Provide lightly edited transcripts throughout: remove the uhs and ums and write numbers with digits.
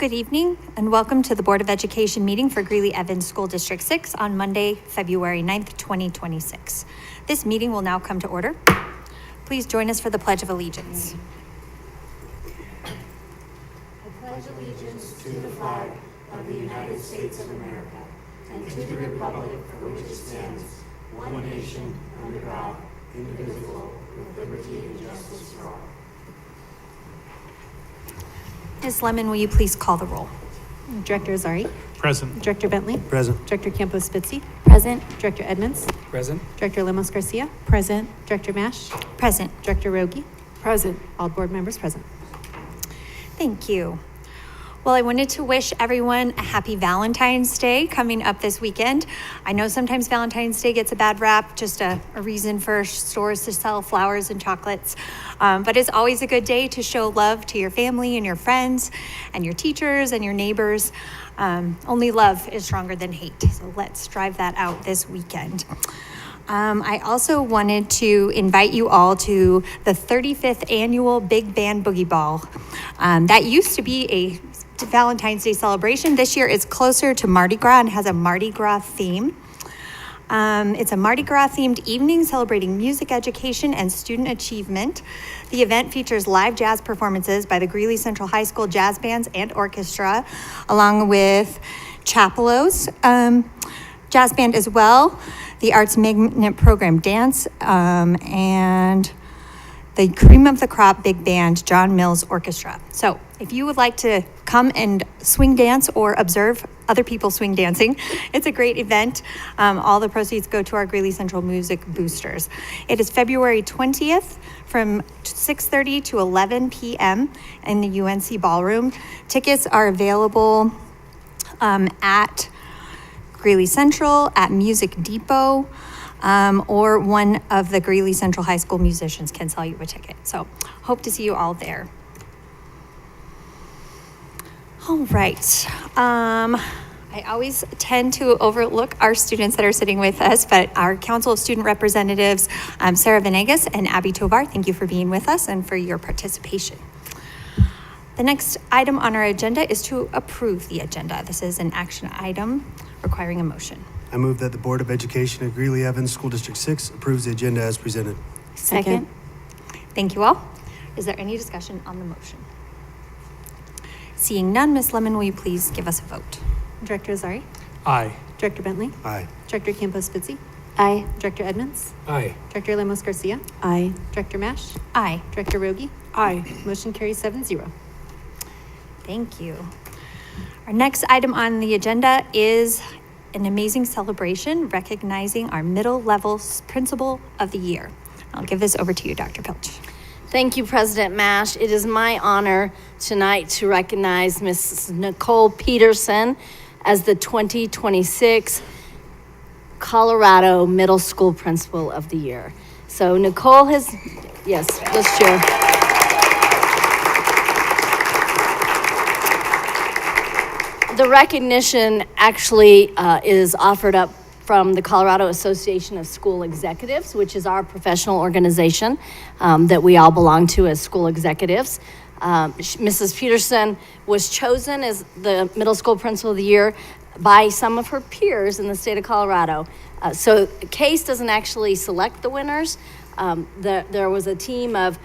Good evening and welcome to the Board of Education meeting for Greeley-Evans School District 6 on Monday, February 9th, 2026. This meeting will now come to order. Please join us for the Pledge of Allegiance. I pledge allegiance to the flag of the United States of America and to the republic for which it stands, one nation, under God, indivisible, with liberty and justice for all. Ms. Lemon, will you please call the roll? Director Azari. Present. Director Bentley. Present. Director Campos-Spitzy. Present. Director Edmonds. Present. Director Lemos Garcia. Present. Director Mash. Present. Director Rogie. Present. All board members present. Thank you. Well, I wanted to wish everyone a happy Valentine's Day coming up this weekend. I know sometimes Valentine's Day gets a bad rap, just a reason for stores to sell flowers and chocolates. But it's always a good day to show love to your family and your friends and your teachers and your neighbors. Only love is stronger than hate. So let's drive that out this weekend. I also wanted to invite you all to the 35th annual Big Band Boogie Ball. That used to be a Valentine's Day celebration. This year it's closer to Mardi Gras and has a Mardi Gras theme. It's a Mardi Gras themed evening celebrating music education and student achievement. The event features live jazz performances by the Greeley Central High School Jazz Bands and Orchestra, along with Chapelos Jazz Band as well, the Arts Magnet Program Dance, and the Cream of the Crop Big Band John Mills Orchestra. So if you would like to come and swing dance or observe other people swing dancing, it's a great event. All the proceeds go to our Greeley Central Music Boosters. It is February 20th from 6:30 to 11 p.m. in the UNC Ballroom. Tickets are available at Greeley Central, at Music Depot, or one of the Greeley Central High School musicians can sell you a ticket. So hope to see you all there. All right. I always tend to overlook our students that are sitting with us, but our Council of Student Representatives, Sarah Venegas and Abby Tovar, thank you for being with us and for your participation. The next item on our agenda is to approve the agenda. This is an action item requiring a motion. I move that the Board of Education of Greeley-Evans School District 6 approves the agenda as presented. Second. Thank you all. Is there any discussion on the motion? Seeing none, Ms. Lemon, will you please give us a vote? Director Azari. Aye. Director Bentley. Aye. Director Campos-Spitzy. Aye. Director Edmonds. Aye. Director Lemos Garcia. Aye. Director Mash. Aye. Director Rogie. Aye. Motion carries 7-0. Thank you. Our next item on the agenda is an amazing celebration recognizing our middle level principal of the year. I'll give this over to you, Dr. Pilch. Thank you, President Mash. It is my honor tonight to recognize Mrs. Nicole Peterson as the 2026 Colorado Middle School Principal of the Year. So Nicole has, yes, let's cheer. The recognition actually is offered up from the Colorado Association of School Executives, which is our professional organization that we all belong to as school executives. Mrs. Peterson was chosen as the middle school principal of the year by some of her peers in the state of Colorado. So CASE doesn't actually select the winners. There was a team of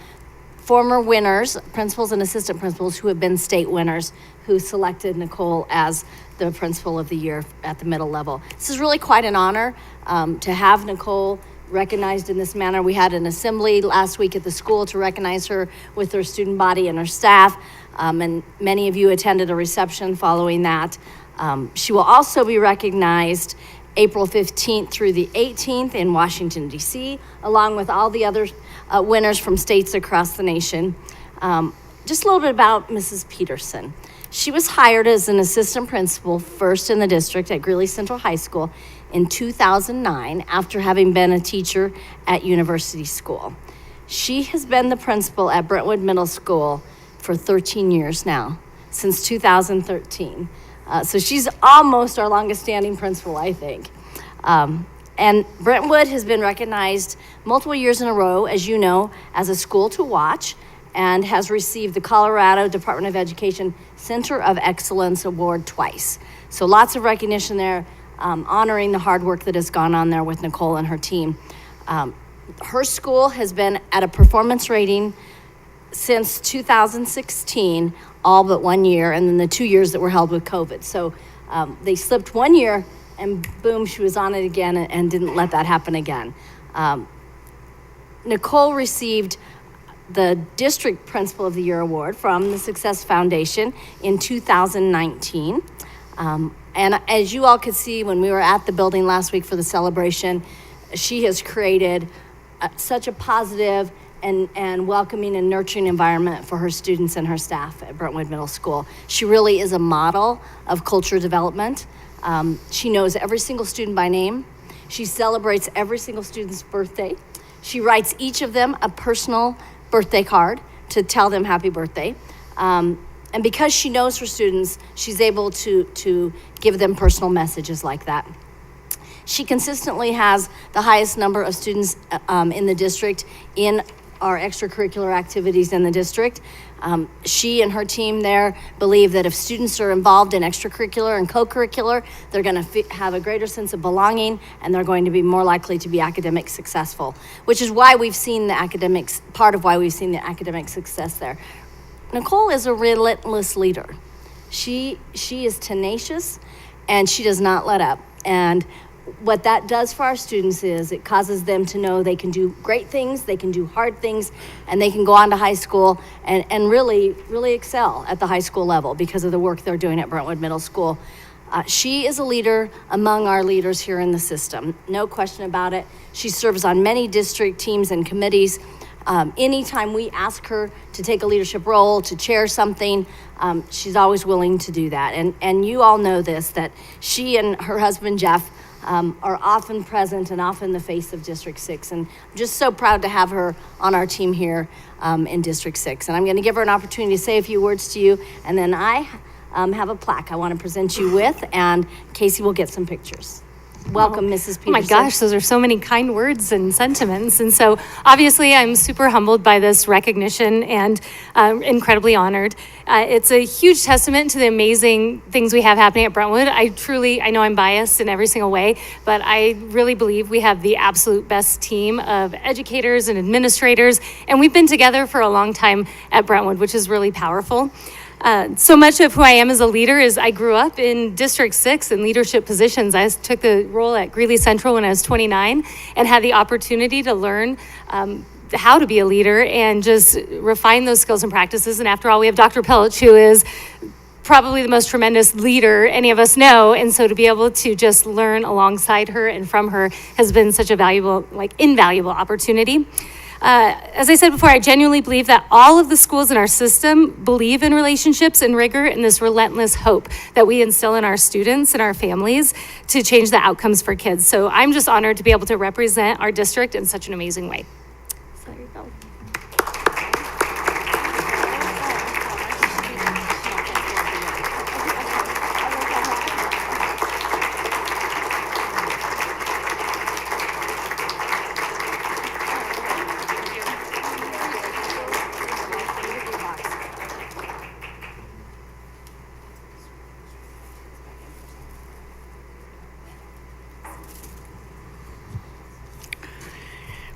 former winners, principals and assistant principals who have been state winners, who selected Nicole as the principal of the year at the middle level. This is really quite an honor to have Nicole recognized in this manner. We had an assembly last week at the school to recognize her with her student body and her staff, and many of you attended a reception following that. She will also be recognized April 15th through the 18th in Washington, D.C., along with all the other winners from states across the nation. Just a little bit about Mrs. Peterson. She was hired as an assistant principal first in the district at Greeley Central High School in 2009 after having been a teacher at University School. She has been the principal at Brentwood Middle School for 13 years now, since 2013. So she's almost our longest standing principal, I think. And Brentwood has been recognized multiple years in a row, as you know, as a school to watch, and has received the Colorado Department of Education Center of Excellence Award twice. So lots of recognition there, honoring the hard work that has gone on there with Nicole and her team. Her school has been at a performance rating since 2016, all but 1 year, and then the 2 years that were held with COVID. So they slipped 1 year, and boom, she was on it again and didn't let that happen again. Nicole received the District Principal of the Year Award from the Success Foundation in 2019. And as you all could see when we were at the building last week for the celebration, she has created such a positive and welcoming and nurturing environment for her students and her staff at Brentwood Middle School. She really is a model of culture development. She knows every single student by name. She celebrates every single student's birthday. She writes each of them a personal birthday card to tell them happy birthday. And because she knows her students, she's able to give them personal messages like that. She consistently has the highest number of students in the district in our extracurricular activities in the district. She and her team there believe that if students are involved in extracurricular and co-curricular, they're going to have a greater sense of belonging, and they're going to be more likely to be academic successful, which is why we've seen the academics, part of why we've seen the academic success there. Nicole is a relentless leader. She is tenacious, and she does not let up. And what that does for our students is it causes them to know they can do great things, they can do hard things, and they can go on to high school and really, really excel at the high school level because of the work they're doing at Brentwood Middle School. She is a leader among our leaders here in the system, no question about it. She serves on many district teams and committees. Anytime we ask her to take a leadership role, to chair something, she's always willing to do that. And you all know this, that she and her husband, Jeff, are often present and often the face of District 6. And I'm just so proud to have her on our team here in District 6. And I'm going to give her an opportunity to say a few words to you. And then I have a plaque I want to present you with, and Casey will get some pictures. Welcome, Mrs. Peterson. Oh my gosh, those are so many kind words and sentiments. And so obviously I'm super humbled by this recognition and incredibly honored. It's a huge testament to the amazing things we have happening at Brentwood. I know I'm biased in every single way, but I really believe we have the absolute best team of educators and administrators. And we've been together for a long time at Brentwood, which is really powerful. So much of who I am as a leader is I grew up in District 6 in leadership positions. I took the role at Greeley Central when I was 29 and had the opportunity to learn how to be a leader and just refine those skills and practices. And after all, we have Dr. Pelch, who is probably the most tremendous leader any of us know. And so to be able to just learn alongside her and from her has been such a valuable, invaluable opportunity. As I said before, I genuinely believe that all of the schools in our system believe in relationships and rigor and this relentless hope that we instill in our students and our families to change the outcomes for kids. So I'm just honored to be able to represent our district in such an amazing way. So there you go.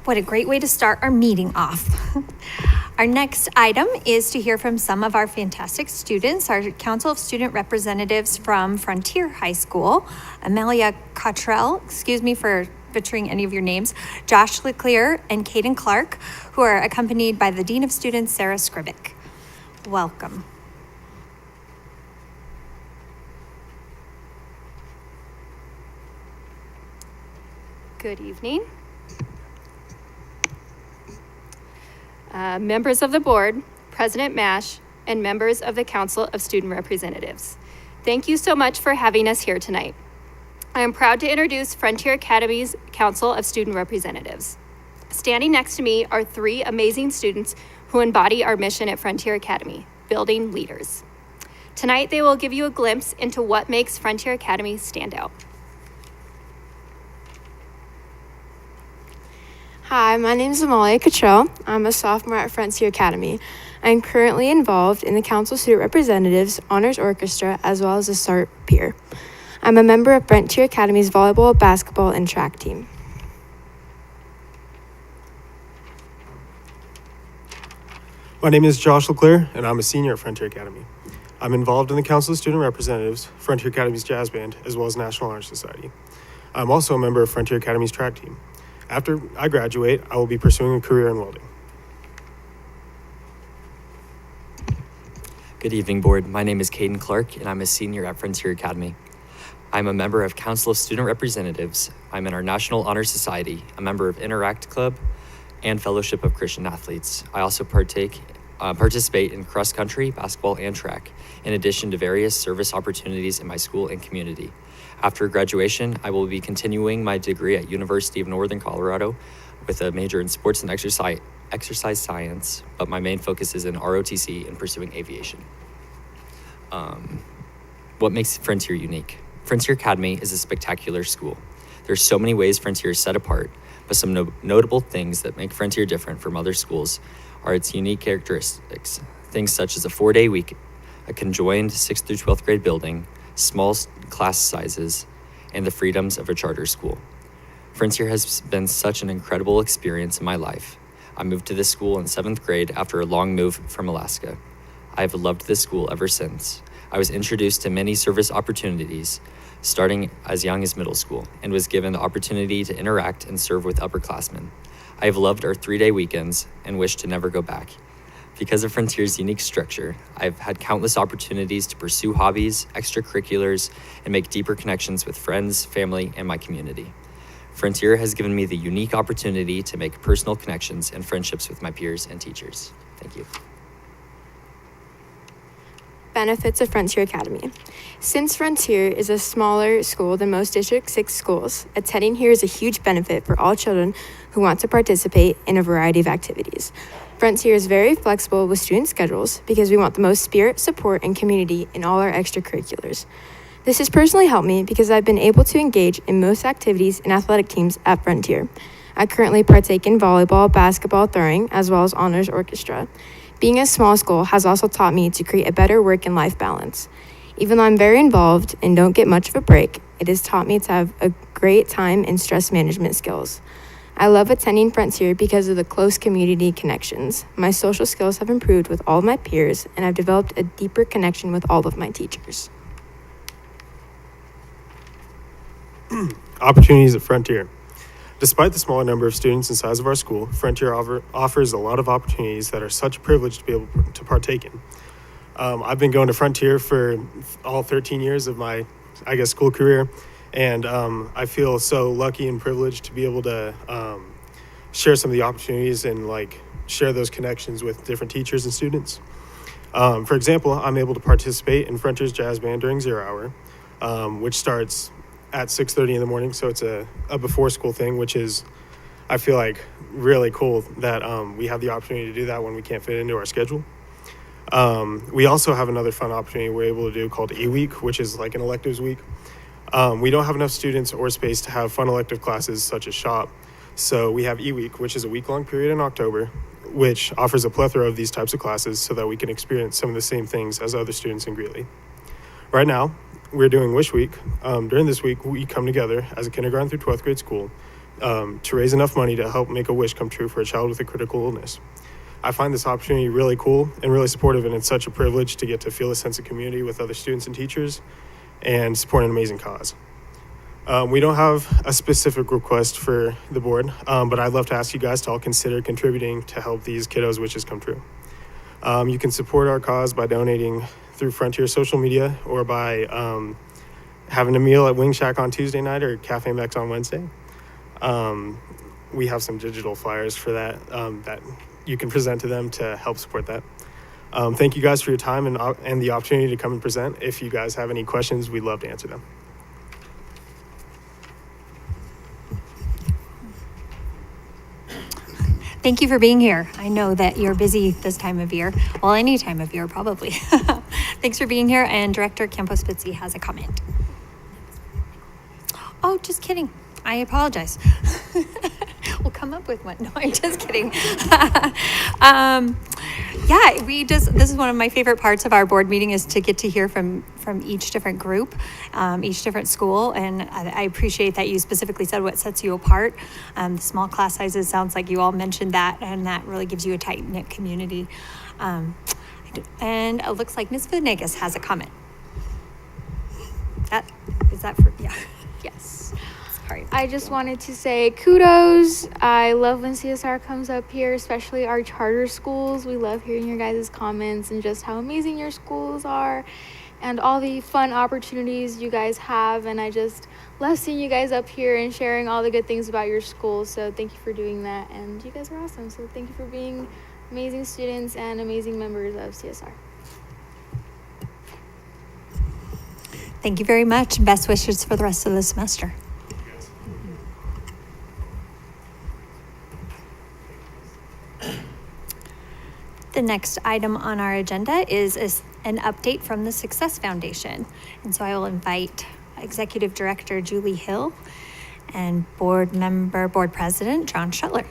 What a great way to start our meeting off. Our next item is to hear from some of our fantastic students, our Council of Student Representatives from Frontier High School, Amelia Cottrell, excuse me for butchering any of your names, Josh Leclerc, and Caden Clark, who are accompanied by the Dean of Students, Sarah Scribick. Welcome. Good evening. Members of the board, President Mash, and members of the Council of Student Representatives. Thank you so much for having us here tonight. I am proud to introduce Frontier Academy's Council of Student Representatives. Standing next to me are three amazing students who embody our mission at Frontier Academy, building leaders. Tonight, they will give you a glimpse into what makes Frontier Academy stand out. Hi, my name is Amelia Cottrell. I'm a sophomore at Frontier Academy. I am currently involved in the Council of Student Representatives, Honors Orchestra, as well as the SART Peer. I'm a member of Frontier Academy's volleyball, basketball, and track team. My name is Josh LeClaire, and I'm a senior at Frontier Academy. I'm involved in the Council of Student Representatives, Frontier Academy's jazz band, as well as National Honor Society. I'm also a member of Frontier Academy's track team. After I graduate, I will be pursuing a career in welding. Good evening, board. My name is Caden Clark, and I'm a senior at Frontier Academy. I'm a member of Council of Student Representatives. I'm in our National Honor Society, a member of Interact Club, and Fellowship of Christian Athletes. I also participate in cross country, basketball, and track, in addition to various service opportunities in my school and community. After graduation, I will be continuing my degree at University of Northern Colorado with a major in sports and exercise science, but my main focus is in ROTC and pursuing aviation. What makes Frontier unique? Frontier Academy is a spectacular school. There's so many ways Frontier is set apart, but some notable things that make Frontier different from other schools are its unique characteristics. Things such as a 4-day week, a conjoined 6th through 12th grade building, small class sizes, and the freedoms of a charter school. Frontier has been such an incredible experience in my life. I moved to this school in 7th grade after a long move from Alaska. I have loved this school ever since. I was introduced to many service opportunities, starting as young as middle school, and was given the opportunity to interact and serve with upperclassmen. I have loved our 3-day weekends and wish to never go back. Because of Frontier's unique structure, I've had countless opportunities to pursue hobbies, extracurriculars, and make deeper connections with friends, family, and my community. Frontier has given me the unique opportunity to make personal connections and friendships with my peers and teachers. Thank you. Benefits of Frontier Academy. Since Frontier is a smaller school than most District 6 schools, attending here is a huge benefit for all children who want to participate in a variety of activities. Frontier is very flexible with student schedules because we want the most spirit, support, and community in all our extracurriculars. This has personally helped me because I've been able to engage in most activities and athletic teams at Frontier. I currently partake in volleyball, basketball, throwing, as well as honors orchestra. Being a small school has also taught me to create a better work and life balance. Even though I'm very involved and don't get much of a break, it has taught me to have a great time and stress management skills. I love attending Frontier because of the close community connections. My social skills have improved with all of my peers, and I've developed a deeper connection with all of my teachers. Opportunities at Frontier. Despite the smaller number of students and size of our school, Frontier offers a lot of opportunities that are such a privilege to be able to partake in. I've been going to Frontier for all 13 years of my, school career, and I feel so lucky and privileged to be able to share some of the opportunities and share those connections with different teachers and students. For example, I'm able to participate in Frontier's jazz band during 0 hour, which starts at 6:30 in the morning, so it's a before school thing, which is, I feel like, really cool that we have the opportunity to do that when we can't fit into our schedule. We also have another fun opportunity we're able to do called E-Week, which is like an electives week. We don't have enough students or space to have fun elective classes such as shop, so we have E-Week, which is a week-long period in October, which offers a plethora of these types of classes so that we can experience some of the same things as other students in Greeley. Right now, we're doing Wish Week. During this week, we come together as a kindergarten through 12th grade school to raise enough money to help make a wish come true for a child with a critical illness. I find this opportunity really cool and really supportive, and it's such a privilege to get to feel a sense of community with other students and teachers and support an amazing cause. We don't have a specific request for the board, but I'd love to ask you guys to all consider contributing to help these kiddos' wishes come true. You can support our cause by donating through Frontier social media or by having a meal at Wing Shack on Tuesday night or Cafe Mex on Wednesday. We have some digital flyers for that that you can present to them to help support that. Thank you guys for your time and the opportunity to come and present. If you guys have any questions, we'd love to answer them. Thank you for being here. I know that you're busy this time of year. Well, any time of year, probably. Thanks for being here. And Director Campos Spitzy has a comment. Oh, just kidding. I apologize. We'll come up with one. No, I'm just kidding. Yeah, this is one of my favorite parts of our board meeting is to get to hear from each different group, each different school. And I appreciate that you specifically said what sets you apart. The small class sizes, sounds like you all mentioned that, and that really gives you a tight-knit community. And it looks like Ms. Venegas has a comment. Is that for, yeah. Yes. Sorry. I just wanted to say kudos. I love when CSR comes up here, especially our charter schools. We love hearing your guys' comments and just how amazing your schools are and all the fun opportunities you guys have. And I just love seeing you guys up here and sharing all the good things about your schools. So thank you for doing that. And you guys are awesome. So thank you for being amazing students and amazing members of CSR. Thank you very much. Best wishes for the rest of the semester. The next item on our agenda is an update from the Success Foundation. And so I will invite Executive Director Julie Hill and Board President John Shuttler.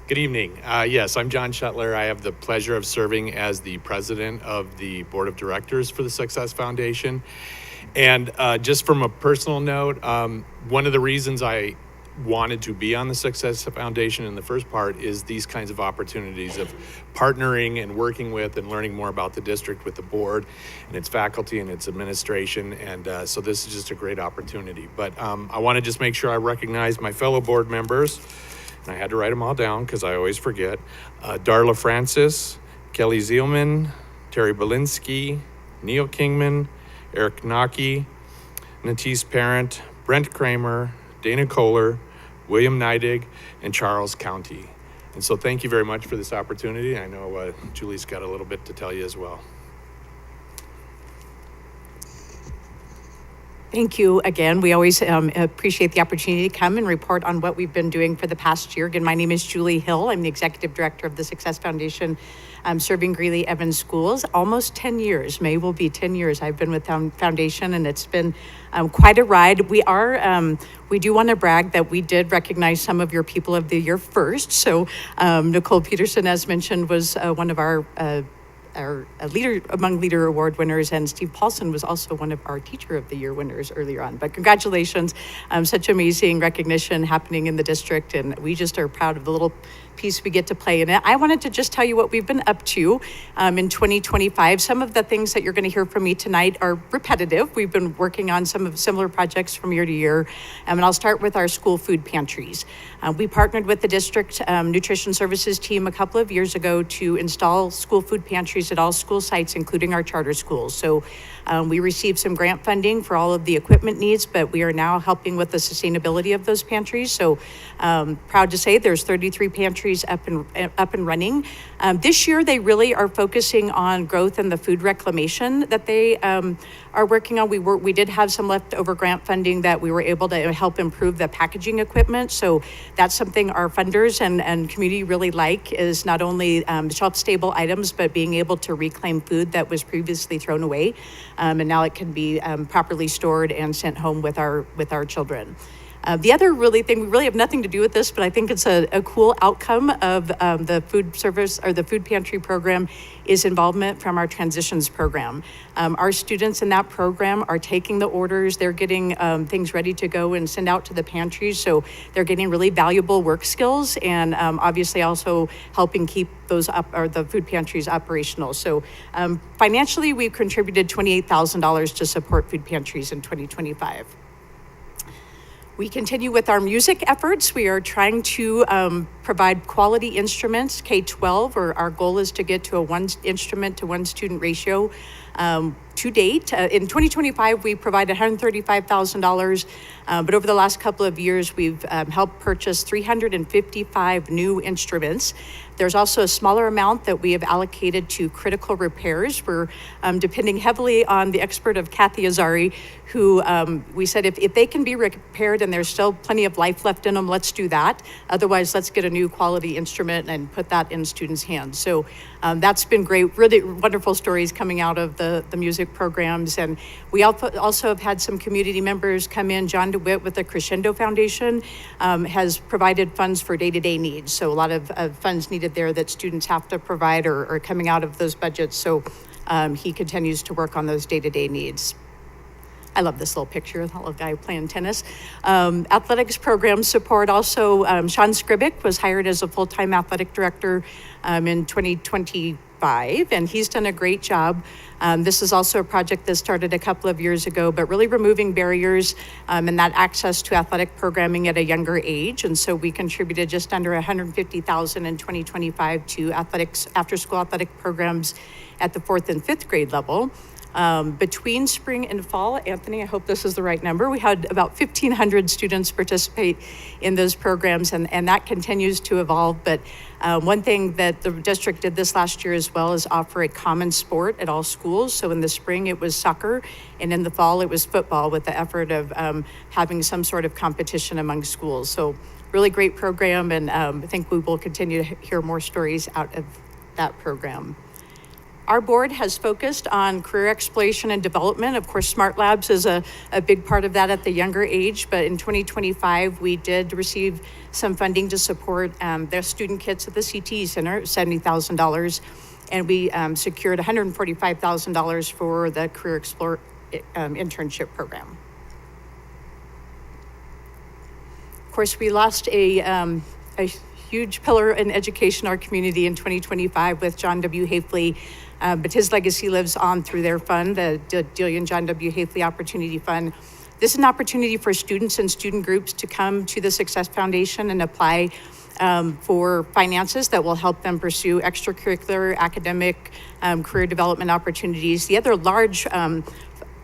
Good evening. Yes, I'm John Shuttler. I have the pleasure of serving as the president of the board of directors for the Success Foundation. And just from a personal note, one of the reasons I wanted to be on the Success Foundation in the first part is these kinds of opportunities of partnering and working with and learning more about the district with the board and its faculty and its administration. And so this is just a great opportunity. But I want to just make sure I recognize my fellow board members. And I had to write them all down because I always forget. Darla Francis, Kelly Zielman, Terry Belinsky, Neil Kingman, Eric Naki, Natisse Parent, Brent Kramer, Dana Kohler, William Neidig, and Charles County. And so thank you very much for this opportunity. I know Julie's got a little bit to tell you as well. Thank you again. We always appreciate the opportunity to come and report on what we've been doing for the past year. Again, my name is Julie Hill. I'm the Executive Director of the Success Foundation, serving Greeley-Evans schools. Almost 10 years. May will be 10 years I've been with Foundation, and it's been quite a ride. We do want to brag that we did recognize some of your People of the Year first. So Nicole Peterson, as mentioned, was one of our leader award winners, and Steve Paulson was also one of our Teacher of the Year winners earlier on. But congratulations, such amazing recognition happening in the district, and we just are proud of the little piece we get to play in it. I wanted to just tell you what we've been up to in 2025. Some of the things that you're going to hear from me tonight are repetitive. We've been working on some of similar projects from year to year, and I'll start with our school food pantries. We partnered with the district nutrition services team a couple of years ago to install school food pantries at all school sites, including our charter schools. So we received some grant funding for all of the equipment needs, but we are now helping with the sustainability of those pantries. So proud to say there's 33 pantries up and running. This year, they really are focusing on growth and the food reclamation that they are working on. We did have some leftover grant funding that we were able to help improve the packaging equipment. So that's something our funders and community really like, is not only shelf-stable items, but being able to reclaim food that was previously thrown away. And now it can be properly stored and sent home with our children. The other thing, we really have nothing to do with this, but I think it's a cool outcome of the food service or the food pantry program, is involvement from our transitions program. Our students in that program are taking the orders, they're getting things ready to go and send out to the pantries, so they're getting really valuable work skills, and obviously also helping keep those the food pantries operational. So financially, we've contributed $28,000 to support food pantries in 2025. We continue with our music efforts. We are trying to provide quality instruments, K-12, or our goal is to get to a 1 instrument to 1 student ratio. To date, in 2025, we provided $135,000, but over the last couple of years, we've helped purchase 355 new instruments. There's also a smaller amount that we have allocated to critical repairs. We're depending heavily on the expert of Kathy Azari, who we said if they can be repaired and there's still plenty of life left in them, let's do that. Otherwise, let's get a new new quality instrument and put that in students' hands. So that's been great, really wonderful stories coming out of the music programs. And we also have had some community members come in. John DeWitt with the Crescendo Foundation has provided funds for day-to-day needs. So a lot of funds needed there that students have to provide or coming out of those budgets. So he continues to work on those day-to-day needs. I love this little picture of the little guy playing tennis. Athletics program support also, Sean Skribic was hired as a full-time athletic director in 2025, and he's done a great job. This is also a project that started a couple of years ago, but really removing barriers and that access to athletic programming at a younger age. And so we contributed just under $150,000 in 2025 to athletics, after-school athletic programs at the 4th and 5th grade level. Between spring and fall, Anthony, I hope this is the right number, we had about 1,500 students participate in those programs, and that continues to evolve. But one thing that the district did this last year as well is offer a common sport at all schools. So in the spring, it was soccer, and in the fall, it was football, with the effort of having some sort of competition among schools. So really great program, and I think we will continue to hear more stories out of that program. Our board has focused on career exploration and development. Of course, Smart Labs is a big part of that at the younger age, but in 2025, we did receive some funding to support their student kits at the CTE Center, $70,000, and we secured $145,000 for the Career Explore internship program. Of course, we lost a huge pillar in education in our community in 2025 with John W. Hafley, but his legacy lives on through their fund, the Delia and John W. Hafley Opportunity Fund. This is an opportunity for students and student groups to come to the Success Foundation and apply for finances that will help them pursue extracurricular, academic, career development opportunities. The other large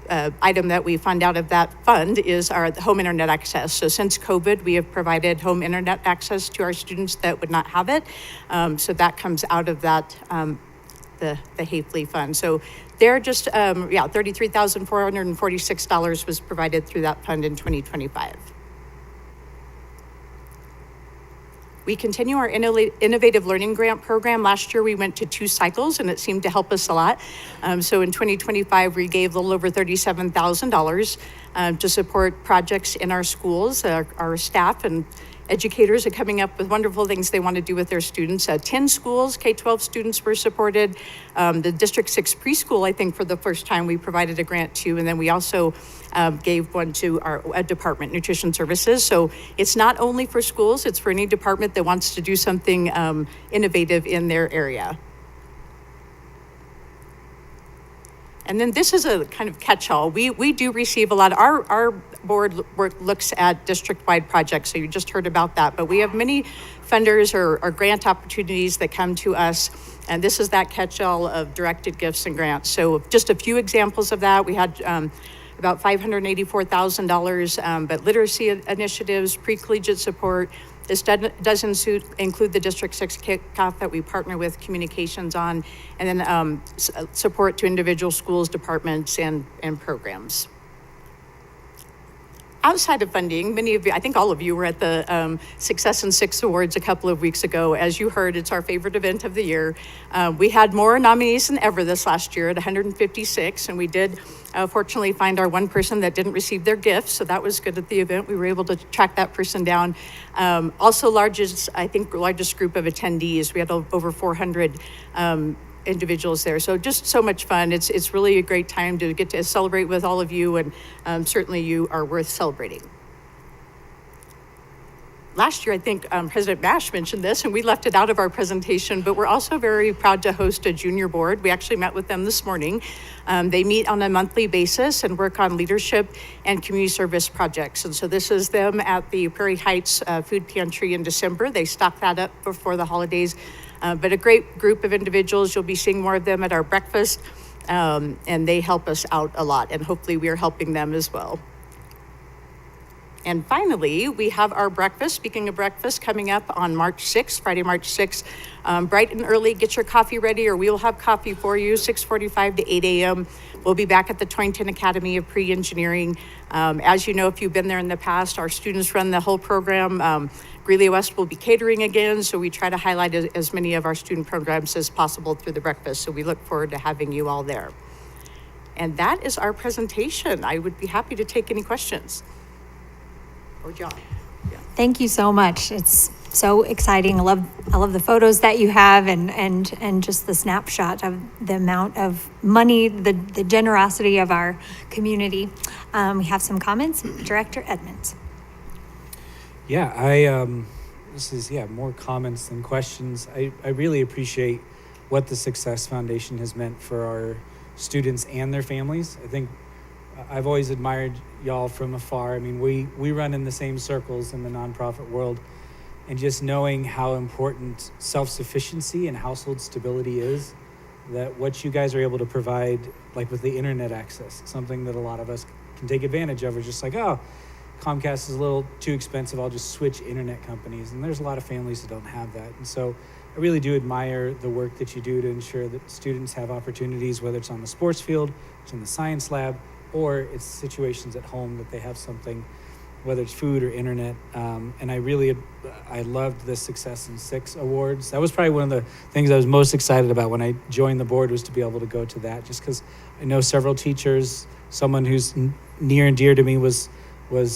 item that we fund out of that fund is our home internet access. So since COVID, we have provided home internet access to our students that would not have it. So that comes out of that, the Hafley Fund. So there just, $33,446 was provided through that fund in 2025. We continue our innovative learning grant program. Last year, we went to 2 cycles, and it seemed to help us a lot. So in 2025, we gave a little over $37,000 to support projects in our schools. Our staff and educators are coming up with wonderful things they want to do with their students. 10 schools, K-12 students were supported. The District 6 preschool, I think for the first time, we provided a grant to, and then we also gave one to our department, Nutrition Services. So it's not only for schools, it's for any department that wants to do something innovative in their area. And then this is a kind of catch-all. We do receive a lot of, our board looks at district-wide projects, so you just heard about that, but we have many funders or grant opportunities that come to us, and this is that catch-all of directed gifts and grants. So just a few examples of that. We had about $584,000, but literacy initiatives, pre-collegiate support. This does include the District 6 kickoff that we partner with communications on, and then support to individual schools, departments, and programs. Outside of funding, many of you, I think all of you were at the Success in 6 Awards a couple of weeks ago. As you heard, it's our favorite event of the year. We had more nominees than ever this last year at 156, and we did fortunately find our one person that didn't receive their gift, so that was good at the event. We were able to track that person down. Also largest group of attendees. We had over 400 individuals there. So just so much fun. It's really a great time to get to celebrate with all of you, and certainly you are worth celebrating. Last year, I think President Mash mentioned this, and we left it out of our presentation, but we're also very proud to host a junior board. We actually met with them this morning. They meet on a monthly basis and work on leadership and community service projects. And so this is them at the Prairie Heights Food Pantry in December. They stocked that up before the holidays. But a great group of individuals. You'll be seeing more of them at our breakfast, and they help us out a lot, and hopefully we are helping them as well. And finally, we have our breakfast. Speaking of breakfast, coming up on March 6th, Friday, March 6th, bright and early. Get your coffee ready, or we will have coffee for you. 6:45 to 8 a.m. We'll be back at the Torrington Academy of Pre-Engineering. As you know, if you've been there in the past, our students run the whole program. Greeley-West will be catering again, so we try to highlight as many of our student programs as possible through the breakfast. So we look forward to having you all there. And that is our presentation. I would be happy to take any questions. Or John. Yeah. Thank you so much. It's so exciting. I love the photos that you have and just the snapshot of the amount of money, the generosity of our community. We have some comments. Director Edmonds. Yeah, this is more comments than questions. I really appreciate what the Success Foundation has meant for our students and their families. I think I've always admired y'all from afar. I mean, we run in the same circles in the nonprofit world, and just knowing how important self-sufficiency and household stability is, that what you guys are able to provide, like with the internet access, something that a lot of us can take advantage of, is just like, oh, Comcast is a little too expensive, I'll just switch internet companies. And there's a lot of families that don't have that. And so I really do admire the work that you do to ensure that students have opportunities, whether it's on the sports field, it's in the science lab, or it's situations at home that they have something, whether it's food or internet. And I loved the Success in 6 awards. That was probably one of the things I was most excited about when I joined the board, was to be able to go to that, just because I know several teachers. Someone who's near and dear to me was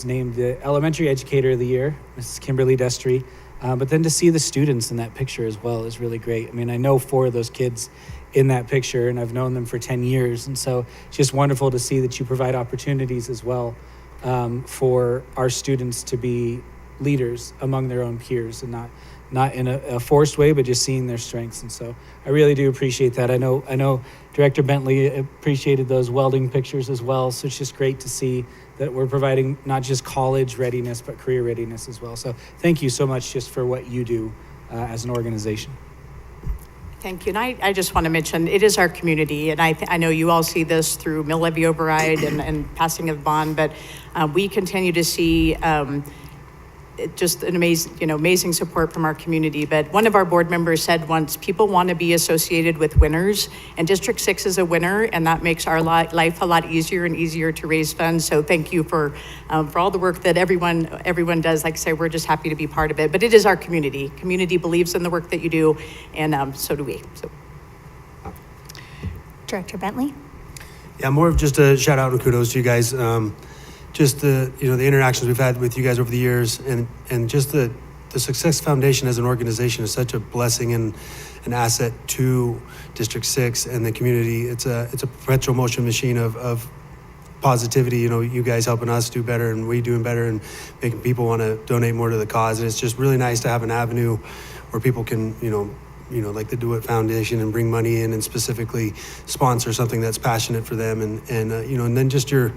named the Elementary Educator of the Year, Mrs. Kimberly Destry. But then to see the students in that picture as well is really great. I mean, I know 4 of those kids in that picture, and I've known them for 10 years. And so it's just wonderful to see that you provide opportunities as well for our students to be leaders among their own peers, and not in a forced way, but just seeing their strengths. And so I really do appreciate that. I know Director Bentley appreciated those welding pictures as well. So it's just great to see that we're providing not just college readiness, but career readiness as well. So thank you so much just for what you do as an organization. Thank you. And I just want to mention, it is our community, and I know you all see this through mill levy override and passing of bond, but we continue to see just an amazing support from our community. But one of our board members said once, people want to be associated with winners, and District 6 is a winner, and that makes our life a lot easier and easier to raise funds. So thank you for all the work that everyone does. Like I say, we're just happy to be part of it. But it is our community. Community believes in the work that you do, and so do we. So, Director Bentley. Yeah, more of just a shout out and kudos to you guys. Just the interactions we've had with you guys over the years, and just the Success Foundation as an organization is such a blessing and an asset to District 6 and the community. It's a perpetual motion machine of positivity. You guys helping us do better, and we doing better, and making people want to donate more to the cause. And it's just really nice to have an avenue where people can, like the Do It Foundation, and bring money in and specifically sponsor something that's passionate for them, and then just your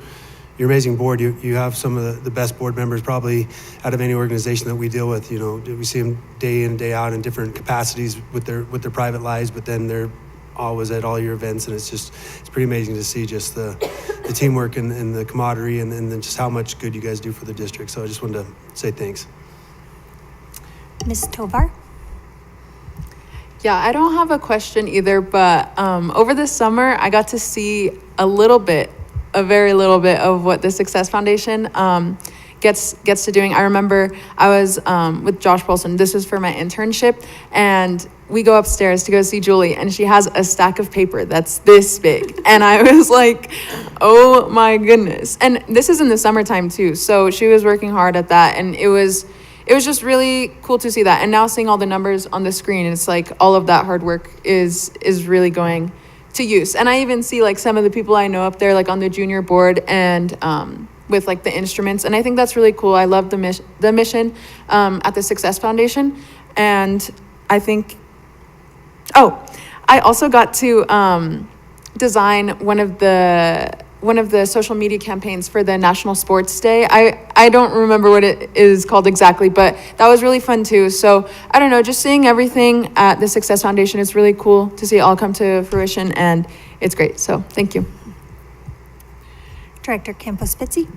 amazing board. You have some of the best board members probably out of any organization that we deal with. We see them day in, day out in different capacities with their private lives, but then they're always at all your events, and it's pretty amazing to see just the teamwork and the camaraderie and then just how much good you guys do for the district. So I just wanted to say thanks. Ms. Tovar. Yeah, I don't have a question either, but over the summer I got to see a very little bit of what the Success Foundation gets to doing. I remember I was with Josh Paulson. This was for my internship, and we go upstairs to go see Julie, and she has a stack of paper that's this big. And I was like, oh my goodness. And this is in the summertime too, so she was working hard at that, and it was just really cool to see that. And now seeing all the numbers on the screen, it's like all of that hard work is really going to use. And I even see like some of the people I know up there, like on the junior board, and with like the instruments. And I think that's really cool. I love the mission at the Success Foundation. And I think, I also got to design one of the social media campaigns for the National Sports Day. I don't remember what it is called exactly, but that was really fun too. So I don't know, just seeing everything at the Success Foundation, it's really cool to see it all come to fruition, and it's great. So thank you. Director Campos-Fitzy.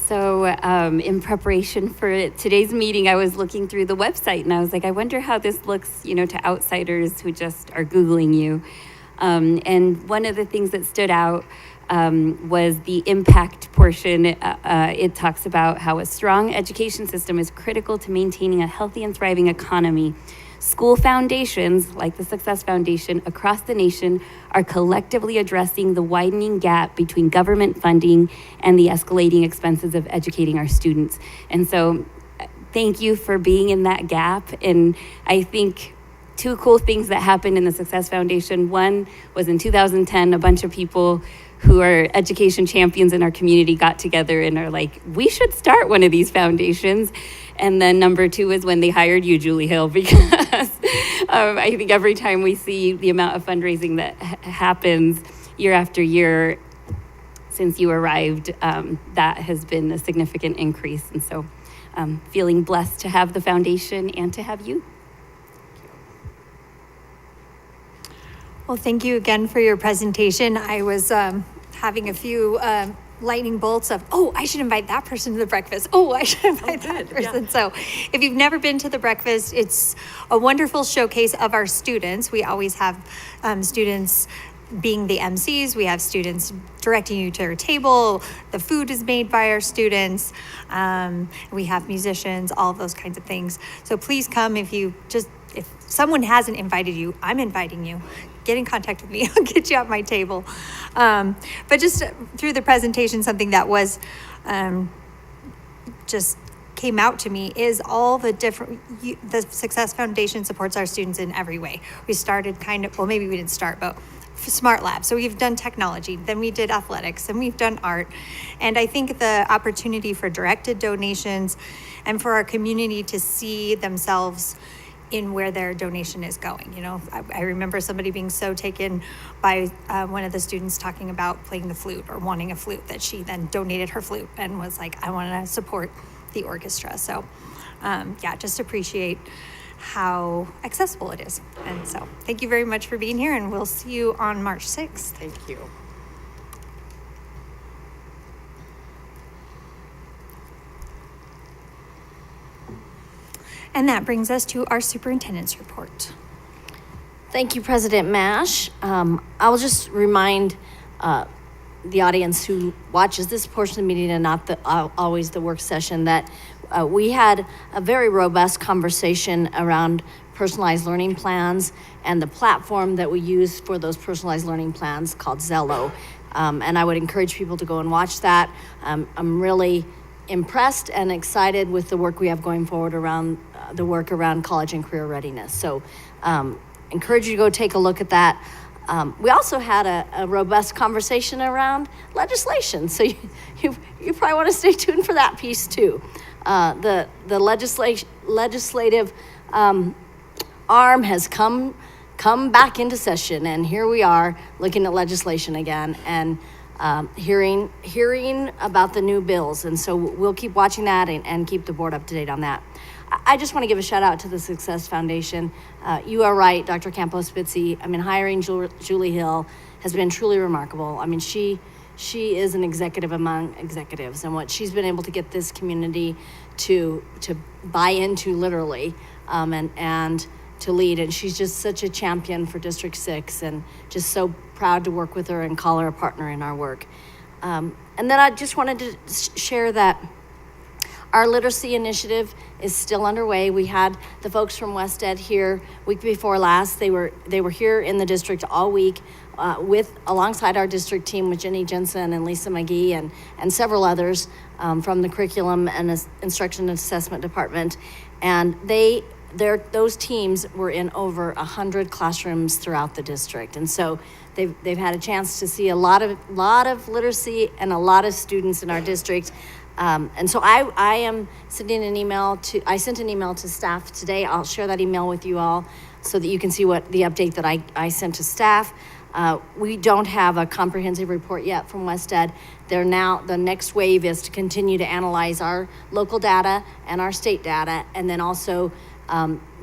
So in preparation for today's meeting, I was looking through the website and I was like, I wonder how this looks, to outsiders who just are Googling you. And one of the things that stood out was the impact portion. It talks about how a strong education system is critical to maintaining a healthy and thriving economy. School foundations, like the Success Foundation, across the nation are collectively addressing the widening gap between government funding and the escalating expenses of educating our students. And so thank you for being in that gap. And I think two cool things that happened in the Success Foundation. One was in 2010, a bunch of people who are education champions in our community got together and are like, we should start one of these foundations. And then number two is when they hired you, Julie Hill, because I think every time we see the amount of fundraising that happens year after year since you arrived, that has been a significant increase. And so feeling blessed to have the foundation and to have you. Well, thank you again for your presentation. I was having a few lightning bolts of, I should invite that person to the breakfast. I should invite that person. Yeah. So if you've never been to the breakfast, it's a wonderful showcase of our students. We always have students being the MCs. We have students directing you to our table. The food is made by our students. We have musicians, all of those kinds of things. So please come if someone hasn't invited you, I'm inviting you. Get in contact with me. I'll get you at my table. But just through the presentation, something that was just came out to me is all the different, the Success Foundation supports our students in every way. We started maybe we didn't start, but Smart Lab. So we've done technology, then we did athletics, and we've done art. And I think the opportunity for directed donations and for our community to see themselves in where their donation is going. I remember somebody being so taken by one of the students talking about playing the flute or wanting a flute that she then donated her flute and was like, I want to support the orchestra. So just appreciate how accessible it is. And so thank you very much for being here, and we'll see you on March 6th. Thank you. And that brings us to our superintendent's report. Thank you, President Mash. I'll just remind the audience who watches this portion of the meeting and not always the work session that we had a very robust conversation around personalized learning plans and the platform that we use for those personalized learning plans called Zello. And I would encourage people to go and watch that. I'm really impressed and excited with the work we have going forward around the work around college and career readiness. So encourage you to go take a look at that. We also had a robust conversation around legislation. So you probably want to stay tuned for that piece too. The legislative arm has come back into session, and here we are looking at legislation again and hearing about the new bills. And so we'll keep watching that and keep the board up to date on that. I just want to give a shout out to the Success Foundation. You are right, Dr. Campos-Spitzy. Hiring Julie Hill has been truly remarkable. She is an executive among executives, and what she's been able to get this community to buy into literally, and to lead. And she's just such a champion for District 6, and just so proud to work with her and call her a partner in our work. And then I just wanted to share that our literacy initiative is still underway. We had the folks from West Ed here week before last. They were here in the district all week alongside our district team with Jenny Jensen and Lisa McGee and several others from the curriculum and instruction and assessment department. And those teams were in over 100 classrooms throughout the district. And so they've had a chance to see a lot of literacy and a lot of students in our district. And so I am sending an email I sent an email to staff today. I'll share that email with you all so that you can see what the update that I sent to staff. We don't have a comprehensive report yet from West Ed. The next wave is to continue to analyze our local data and our state data, and then also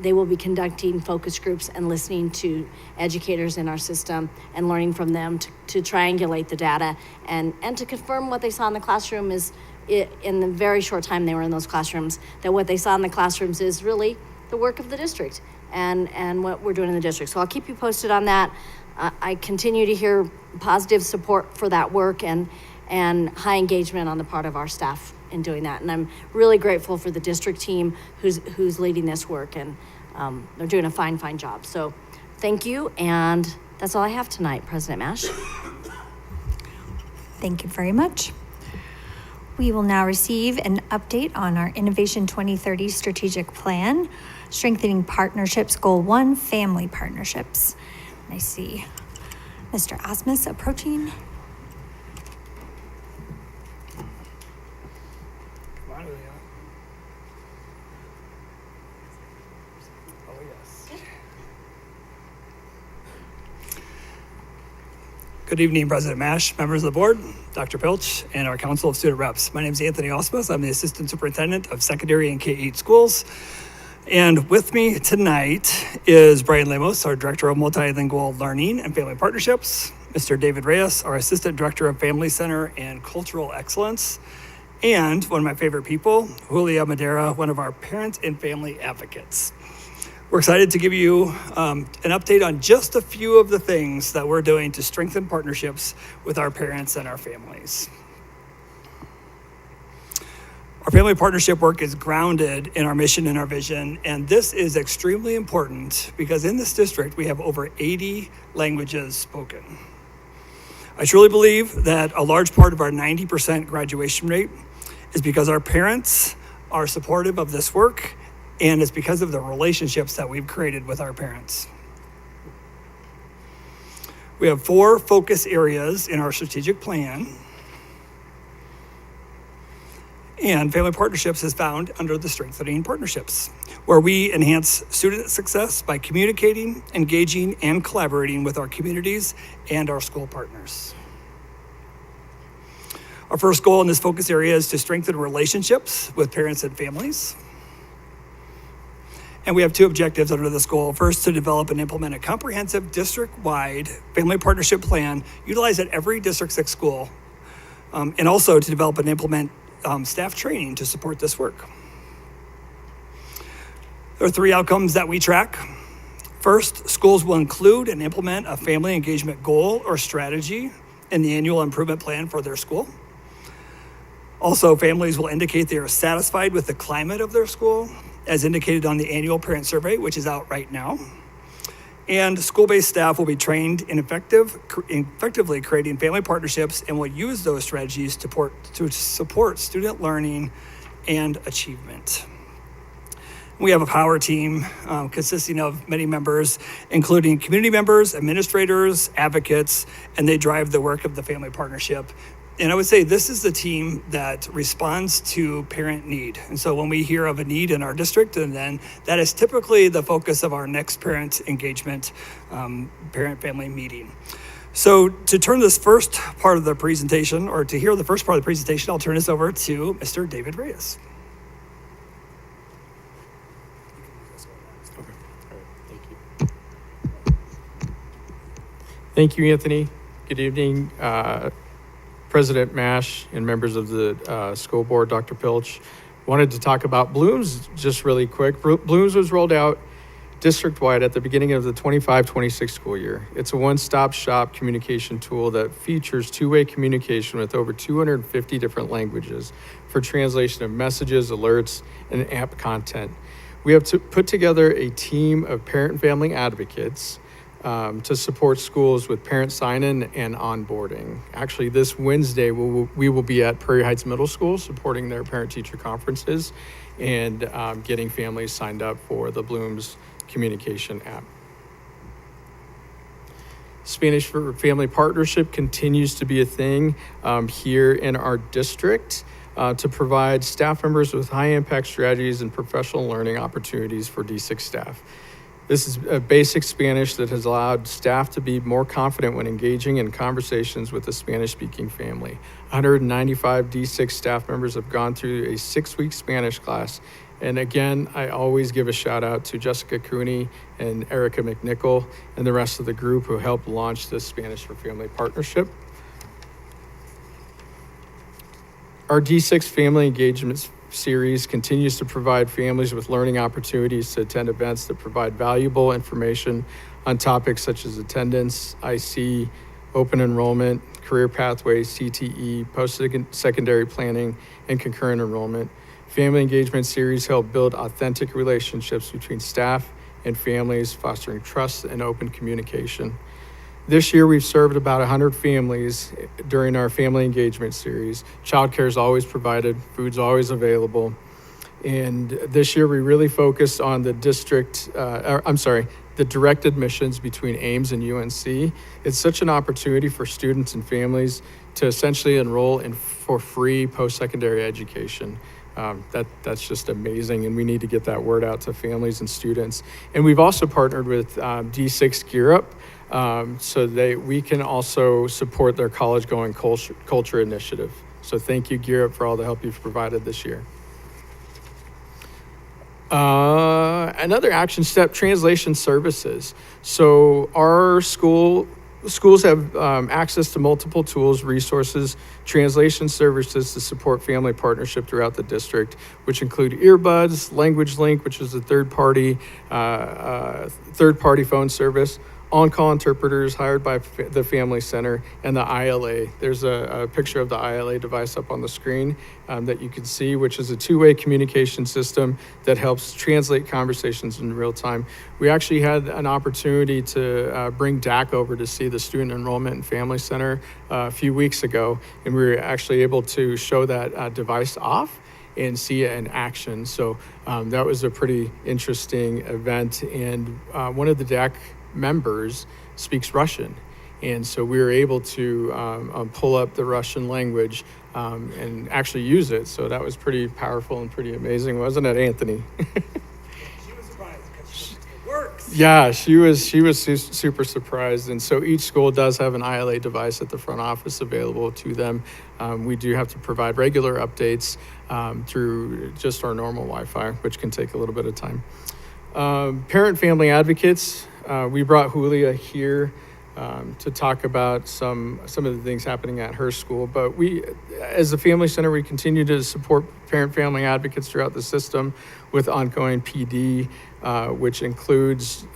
they will be conducting focus groups and listening to educators in our system and learning from them to triangulate the data and to confirm what they saw in the classroom is in the very short time they were in those classrooms, that what they saw in the classrooms is really the work of the district and what we're doing in the district. So I'll keep you posted on that. I continue to hear positive support for that work and high engagement on the part of our staff in doing that. And I'm really grateful for the district team who's leading this work, and they're doing a fine job. So thank you, and that's all I have tonight, President Mash. Thank you very much. We will now receive an update on our Innovation 2030 strategic plan, strengthening partnerships, goal 1, family partnerships. I see Mr. Asmus approaching. Good evening, President Mash, members of the board, Dr. Pilch, and our Council of Student Reps. My name is Anthony Osmus. I'm the Assistant Superintendent of Secondary and K-8 schools. And with me tonight is Brian Lemos, our Director of Multilingual Learning and Family Partnerships, Mr. David Reyes, our Assistant Director of Family Center and Cultural Excellence, and one of my favorite people, Julia Madera, one of our parent and family advocates. We're excited to give you an update on just a few of the things that we're doing to strengthen partnerships with our parents and our families. Our family partnership work is grounded in our mission and our vision, and this is extremely important because in this district we have over 80 languages spoken. I truly believe that a large part of our 90% graduation rate is because our parents are supportive of this work, and it's because of the relationships that we've created with our parents. We have 4 focus areas in our strategic plan, and family partnerships is found under the strengthening partnerships, where we enhance student success by communicating, engaging, and collaborating with our communities and our school partners. Our first goal in this focus area is to strengthen relationships with parents and families. And we have 2 objectives under this goal. First, to develop and implement a comprehensive district-wide family partnership plan utilized at every District 6 school, and also to develop and implement staff training to support this work. There are 3 outcomes that we track. First, schools will include and implement a family engagement goal or strategy in the annual improvement plan for their school. Also, families will indicate they are satisfied with the climate of their school, as indicated on the annual parent survey, which is out right now. And school-based staff will be trained in effectively creating family partnerships and will use those strategies to support student learning and achievement. We have a power team consisting of many members, including community members, administrators, advocates, and they drive the work of the family partnership. And I would say this is the team that responds to parent need. And so when we hear of a need in our district, and then that is typically the focus of our next parent engagement, parent-family meeting. So to turn this first part of the presentation, or to hear the first part of the presentation, I'll turn this over to Mr. David Reyes. Okay. All right. Thank you. Thank you, Anthony. Good evening, President Mash and members of the school board, Dr. Pilch. Wanted to talk about Blooms just really quick. Blooms was rolled out district-wide at the beginning of the 25-26 school year. It's a one-stop shop communication tool that features two-way communication with over 250 different languages for translation of messages, alerts, and app content. We have put together a team of parent and family advocates to support schools with parent sign-in and onboarding. Actually, this Wednesday, we will be at Prairie Heights Middle School supporting their parent-teacher conferences and getting families signed up for the Blooms communication app. Spanish for Family Partnership continues to be a thing here in our district to provide staff members with high-impact strategies and professional learning opportunities for D6 staff. This is a basic Spanish that has allowed staff to be more confident when engaging in conversations with a Spanish-speaking family. 195 D6 staff members have gone through a 6-week Spanish class. And again, I always give a shout out to Jessica Cooney and Erica McNichol and the rest of the group who helped launch this Spanish for Family partnership. Our D6 Family Engagement Series continues to provide families with learning opportunities to attend events that provide valuable information on topics such as attendance, IC, open enrollment, career pathways, CTE, post-secondary planning, and concurrent enrollment. Family Engagement Series help build authentic relationships between staff and families, fostering trust and open communication. This year, we've served about 100 families during our Family Engagement Series. Childcare is always provided, food's always available. And this year, we really focused on the the direct admissions between Ames and UNC. It's such an opportunity for students and families to essentially enroll for free post-secondary education. That's just amazing, and we need to get that word out to families and students. And we've also partnered with D6 Gear Up, so we can also support their college-going culture initiative. So thank you, Gear Up, for all the help you've provided this year. Another action step, translation services. So our schools have access to multiple tools, resources, translation services to support family partnership throughout the district, which include earbuds, Language Link, which is a third-party phone service, on-call interpreters hired by the Family Center, and the ILA. There's a picture of the ILA device up on the screen that you can see, which is a two-way communication system that helps translate conversations in real time. We actually had an opportunity to bring DAC over to see the Student Enrollment and Family Center a few weeks ago, and we were actually able to show that device off and see it in action. So that was a pretty interesting event, and one of the DAC members speaks Russian, and so we were able to pull up the Russian language and actually use it. So that was pretty powerful and pretty amazing, wasn't it, Anthony? She was surprised because it works. Yeah, she was super surprised. And so each school does have an ILA device at the front office available to them. We do have to provide regular updates through just our normal Wi-Fi, which can take a little bit of time. Parent family advocates. We brought Julia here to talk about some of the things happening at her school. But we, as the Family Center, we continue to support parent family advocates throughout the system with ongoing PD, which includes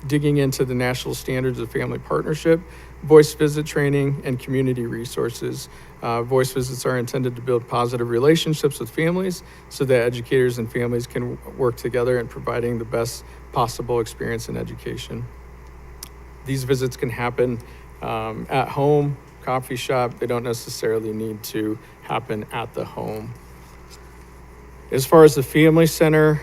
digging into the national standards of family partnership, voice visit training, and community resources. Voice visits are intended to build positive relationships with families so that educators and families can work together in providing the best possible experience in education. These visits can happen at home, coffee shop. They don't necessarily need to happen at the home. As far as the Family Center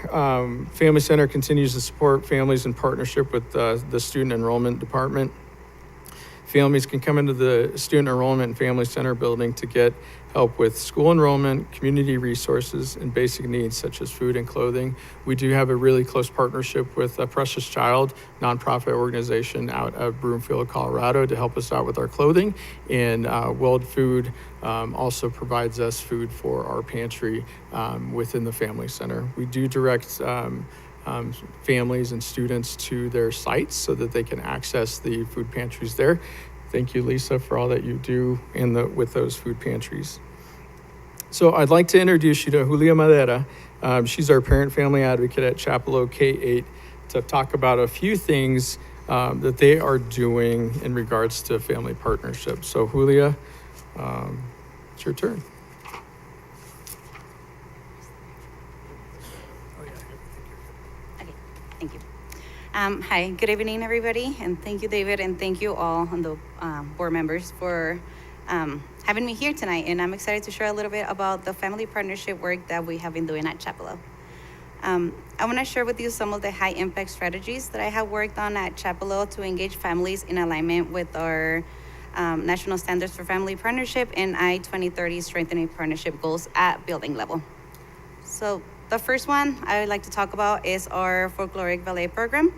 continues to support families in partnership with the Student Enrollment Department. Families can come into the Student Enrollment and Family Center building to get help with school enrollment, community resources, and basic needs such as food and clothing. We do have a really close partnership with Precious Child, nonprofit organization out of Broomfield, Colorado, to help us out with our clothing. And World Food also provides us food for our pantry within the Family Center. We do direct families and students to their sites so that they can access the food pantries there. Thank you, Lisa, for all that you do with those food pantries. So I'd like to introduce you to Julia Madera. She's our parent family advocate at Chapel K-8 to talk about a few things that they are doing in regards to family partnership. So Julia, it's your turn. Thank you. Hi, good evening, everybody, and thank you, David, and thank you all on the board members for having me here tonight. And I'm excited to share a little bit about the family partnership work that we have been doing at Chapel. I want to share with you some of the high impact strategies that I have worked on at Chapel to engage families in alignment with our national standards for family partnership and I-2030 strengthening partnership goals at building level. So the first one I would like to talk about is our folkloric ballet program.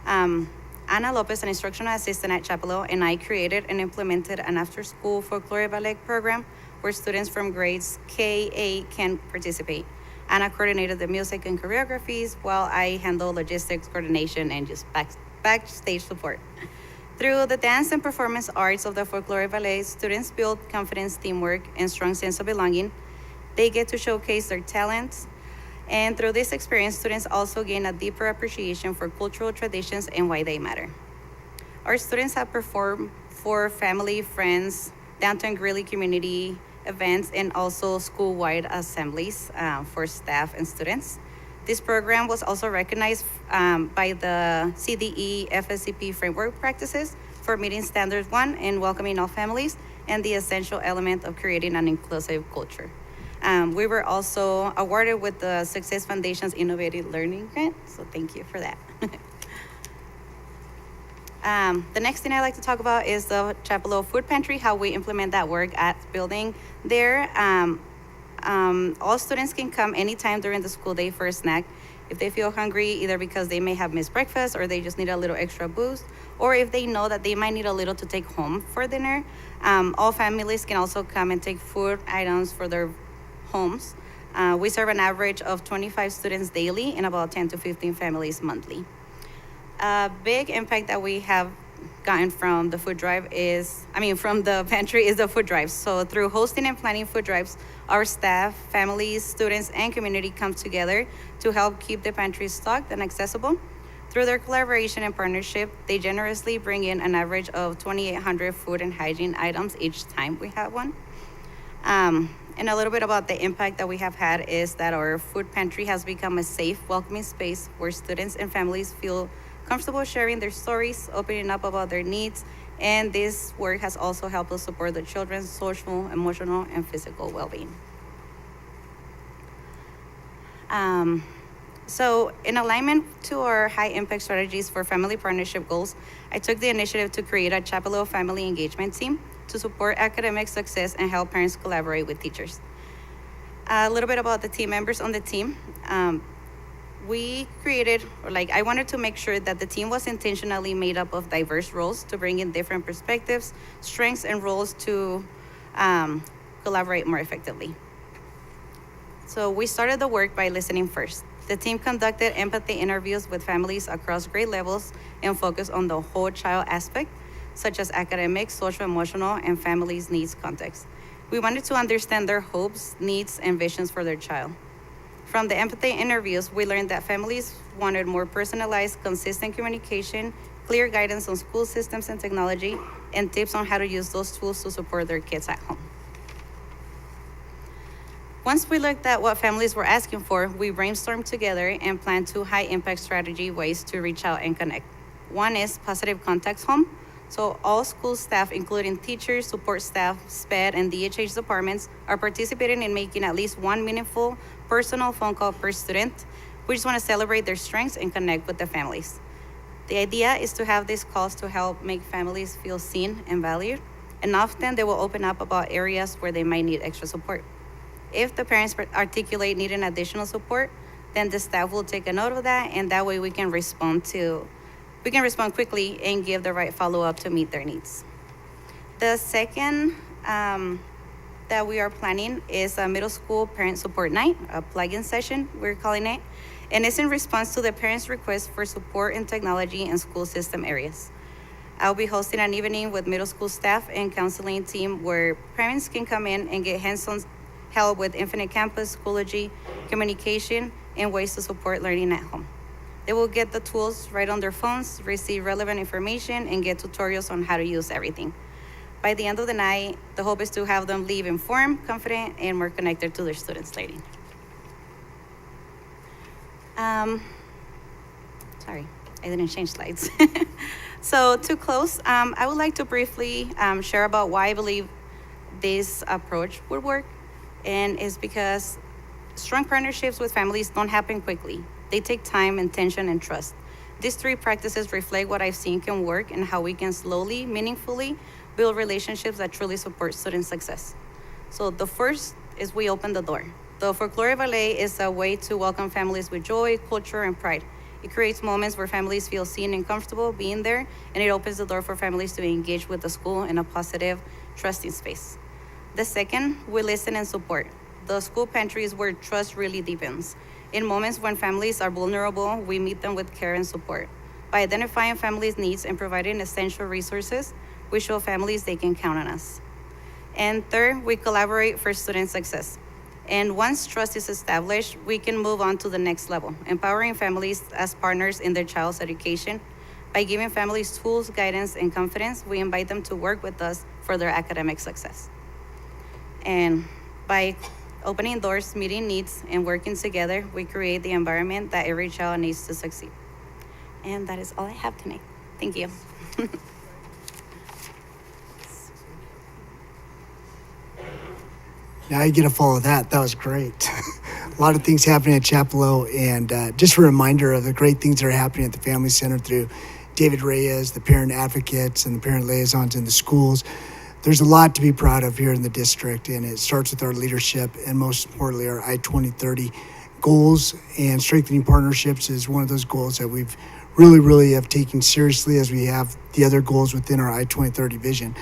Ana Lopez, an instructional assistant at Chapel, and I created and implemented an after-school folkloric ballet program where students from grades K-8 can participate. Ana coordinated the music and choreographies while I handled logistics, coordination, and just backstage support. Through the dance and performance arts of the folkloric ballet, students build confidence, teamwork, and strong sense of belonging. They get to showcase their talents. And through this experience, students also gain a deeper appreciation for cultural traditions and why they matter. Our students have performed for family, friends, downtown Greeley community events, and also school-wide assemblies for staff and students. This program was also recognized by the CDE FSCP framework practices for meeting standards 1 and welcoming all families, and the essential element of creating an inclusive culture. We were also awarded with the Success Foundation's Innovative Learning Grant, so thank you for that. The next thing I'd like to talk about is the Chapelo Food Pantry, how we implement that work at building there. All students can come anytime during the school day for a snack. If they feel hungry, either because they may have missed breakfast or they just need a little extra boost, or if they know that they might need a little to take home for dinner, all families can also come and take food items for their homes. We serve an average of 25 students daily and about 10 to 15 families monthly. A big impact that we have gotten from the food drive from the pantry is the food drives. So through hosting and planning food drives, our staff, families, students, and community come together to help keep the pantry stocked and accessible. Through their collaboration and partnership, they generously bring in an average of 2,800 food and hygiene items each time we have one. And a little bit about the impact that we have had is that our food pantry has become a safe, welcoming space where students and families feel comfortable sharing their stories, opening up about their needs, and this work has also helped us support the children's social, emotional, and physical well-being. So in alignment to our high impact strategies for family partnership goals, I took the initiative to create a Chapelo family engagement team to support academic success and help parents collaborate with teachers. A little bit about the team members on the team. I wanted to make sure that the team was intentionally made up of diverse roles to bring in different perspectives, strengths, and roles to collaborate more effectively. So we started the work by listening first. The team conducted empathy interviews with families across grade levels and focused on the whole child aspect, such as academic, social, emotional, and families' needs context. We wanted to understand their hopes, needs, and visions for their child. From the empathy interviews, we learned that families wanted more personalized, consistent communication, clear guidance on school systems and technology, and tips on how to use those tools to support their kids at home. Once we looked at what families were asking for, we brainstormed together and planned 2 high-impact strategy ways to reach out and connect. One is positive contacts home. So all school staff, including teachers, support staff, SPED, and DHH departments, are participating in making at least one meaningful personal phone call per student. We just want to celebrate their strengths and connect with the families. The idea is to have these calls to help make families feel seen and valued, and often they will open up about areas where they might need extra support. If the parents articulate needing additional support, then the staff will take a note of that, and that way we can respond quickly and give the right follow-up to meet their needs. The second that we are planning is a middle school parent support night, a plug-in session, we're calling it, and it's in response to the parents' request for support in technology and school system areas. I'll be hosting an evening with middle school staff and counseling team where parents can come in and get hands-on help with Infinite Campus, Schoology, communication, and ways to support learning at home. They will get the tools right on their phones, receive relevant information, and get tutorials on how to use everything. By the end of the night, the hope is to have them leave informed, confident, and more connected to their students' learning. Sorry, I didn't change slides. So to close, I would like to briefly share about why I believe this approach would work, and it's because strong partnerships with families don't happen quickly. They take time, intention, and trust. These 3 practices reflect what I've seen can work and how we can slowly, meaningfully build relationships that truly support student success. So the first is we open the door. The Folklore Ballet is a way to welcome families with joy, culture, and pride. It creates moments where families feel seen and comfortable being there, and it opens the door for families to engage with the school in a positive, trusting space. The second, we listen and support. The school pantry is where trust really deepens. In moments when families are vulnerable, we meet them with care and support. By identifying families' needs and providing essential resources, we show families they can count on us. And third, we collaborate for student success. And once trust is established, we can move on to the next level, empowering families as partners in their child's education. By giving families tools, guidance, and confidence, we invite them to work with us for their academic success. And by opening doors, meeting needs, and working together, we create the environment that every child needs to succeed. And that is all I have tonight. Thank you. Now you get to follow that. That was great. A lot of things happening at Chapelo, and just a reminder of the great things that are happening at the Family Center through David Reyes, the parent advocates, and the parent liaisons in the schools. There's a lot to be proud of here in the district, and it starts with our leadership and most importantly our I-2030 goals, and strengthening partnerships is one of those goals that we've really have taken seriously as we have the other goals within our I-2030 vision.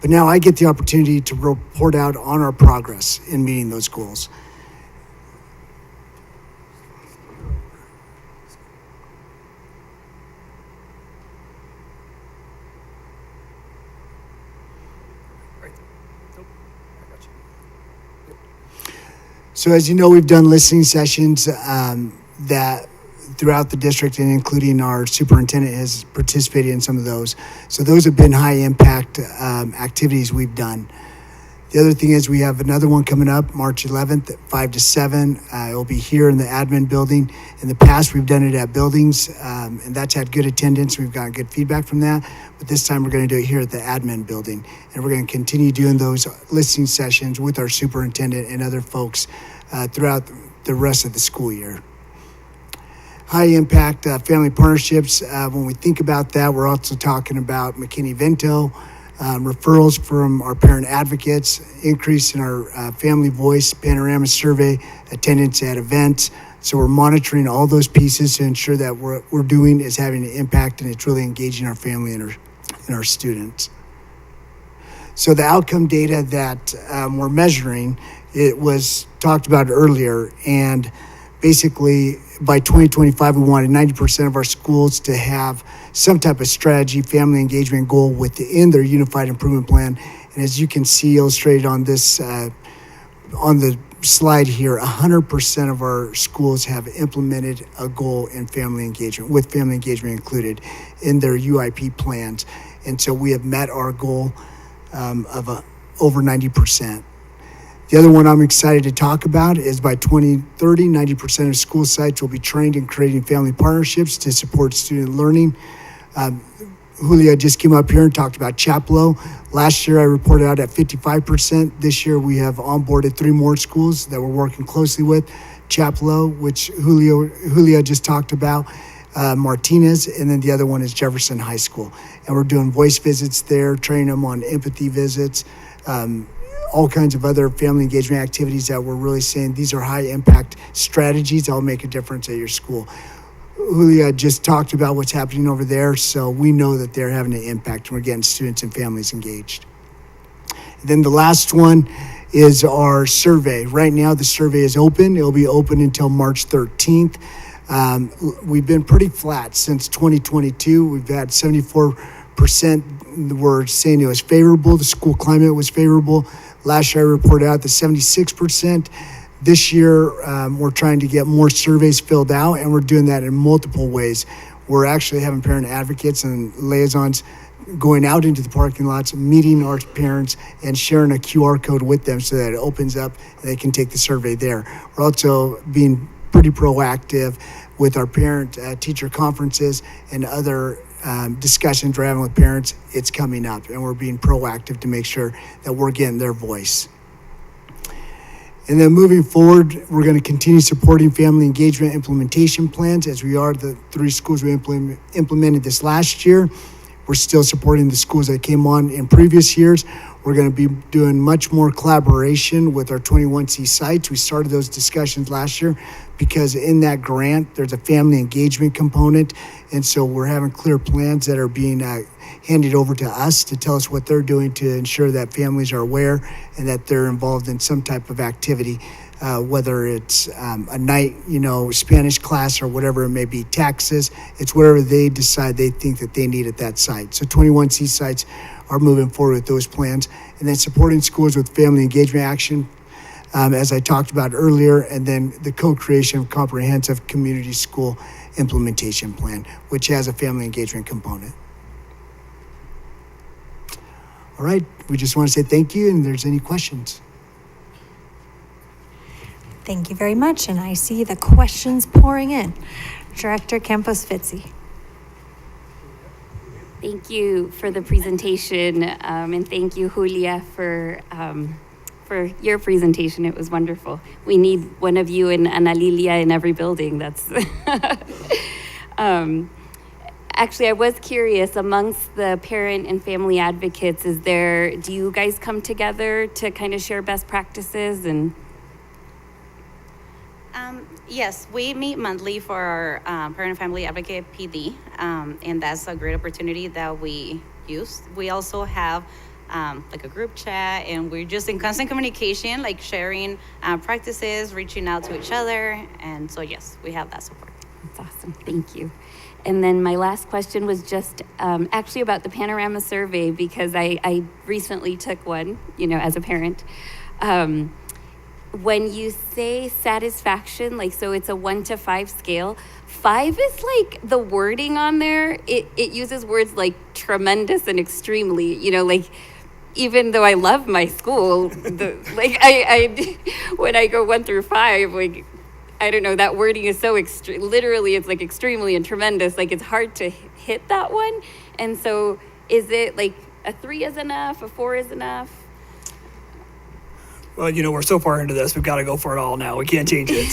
But now I get the opportunity to report out on our progress in meeting those goals. So as you know, we've done listening sessions that throughout the district, and including our superintendent has participated in some of those. So those have been high impact activities we've done. The other thing is we have another one coming up March 11th at 5 to 7. It will be here in the admin building. In the past, we've done it at buildings, and that's had good attendance. We've gotten good feedback from that. But this time we're going to do it here at the admin building. And we're going to continue doing those listening sessions with our superintendent and other folks throughout the rest of the school year. High impact family partnerships. When we think about that, we're also talking about McKinney-Vento, referrals from our parent advocates, increase in our family voice panorama survey, attendance at events. So we're monitoring all those pieces to ensure that what we're doing is having an impact and it's really engaging our family and our students. So the outcome data that we're measuring, it was talked about earlier, and basically by 2025, we wanted 90% of our schools to have some type of strategy, family engagement goal within their unified improvement plan. And as you can see illustrated on this, on the slide here, 100% of our schools have implemented a goal in family engagement, with family engagement included in their UIP plans. And so we have met our goal of over 90%. The other one I'm excited to talk about is by 2030, 90% of school sites will be trained in creating family partnerships to support student learning. Julia just came up here and talked about Chapelo. Last year I reported out at 55%. This year we have onboarded 3 more schools that we're working closely with. Chapelo, which Julia just talked about, Martinez, and then the other one is Jefferson High School. And we're doing voice visits there, training them on empathy visits, all kinds of other family engagement activities that we're really saying these are high impact strategies that will make a difference at your school. Julia just talked about what's happening over there, so we know that they're having an impact and we're getting students and families engaged. And then the last one is our survey. Right now the survey is open. It'll be open until March 13th. We've been pretty flat since 2022. We've had 74% were saying it was favorable. The school climate was favorable. Last year I reported out the 76%. This year we're trying to get more surveys filled out, and we're doing that in multiple ways. We're actually having parent advocates and liaisons going out into the parking lots, meeting our parents, and sharing a QR code with them so that it opens up and they can take the survey there. We're also being pretty proactive with our parent teacher conferences and other discussions we're having with parents. It's coming up, and we're being proactive to make sure that we're getting their voice. And then moving forward, we're going to continue supporting family engagement implementation plans as we are the 3 schools we implemented this last year. We're still supporting the schools that came on in previous years. We're going to be doing much more collaboration with our 21C sites. We started those discussions last year because in that grant, there's a family engagement component. And so we're having clear plans that are being handed over to us to tell us what they're doing to ensure that families are aware and that they're involved in some type of activity, whether it's a night, Spanish class or whatever it may be, taxes. It's whatever they decide they think that they need at that site. So 21C sites are moving forward with those plans. And then supporting schools with family engagement action as I talked about earlier, and then the co-creation of comprehensive community school implementation plan, which has a family engagement component. All right, we just want to say thank you, and if there's any questions. Thank you very much, and I see the questions pouring in. Director Campos-Fitzy. Thank you for the presentation, and thank you, Julia, for your presentation. It was wonderful. We need one of you and Ana Lilia in every building. That's actually, I was curious, amongst the parent and family advocates, do you guys come together to kind of share best practices and? Yes, we meet monthly for our Parent and Family Advocate PD, and that's a great opportunity that we use. We also have like a group chat, and we're just in constant communication, like sharing practices, reaching out to each other, and so yes, we have that support. That's awesome, thank you. And then my last question was just actually about the Panorama survey, because I recently took one, as a parent. When you say satisfaction, so it's a 1 to 5 scale, 5 is like the wording on there. It uses words like tremendous and extremely, even though I love my school, I when I go 1 through 5, I don't know, that wording is so extreme. Literally, it's like extremely and tremendous. It's hard to hit that one. And so is it like a 3 is enough, a 4 is enough? Well, we're so far into this, we've got to go for it all now. We can't change it.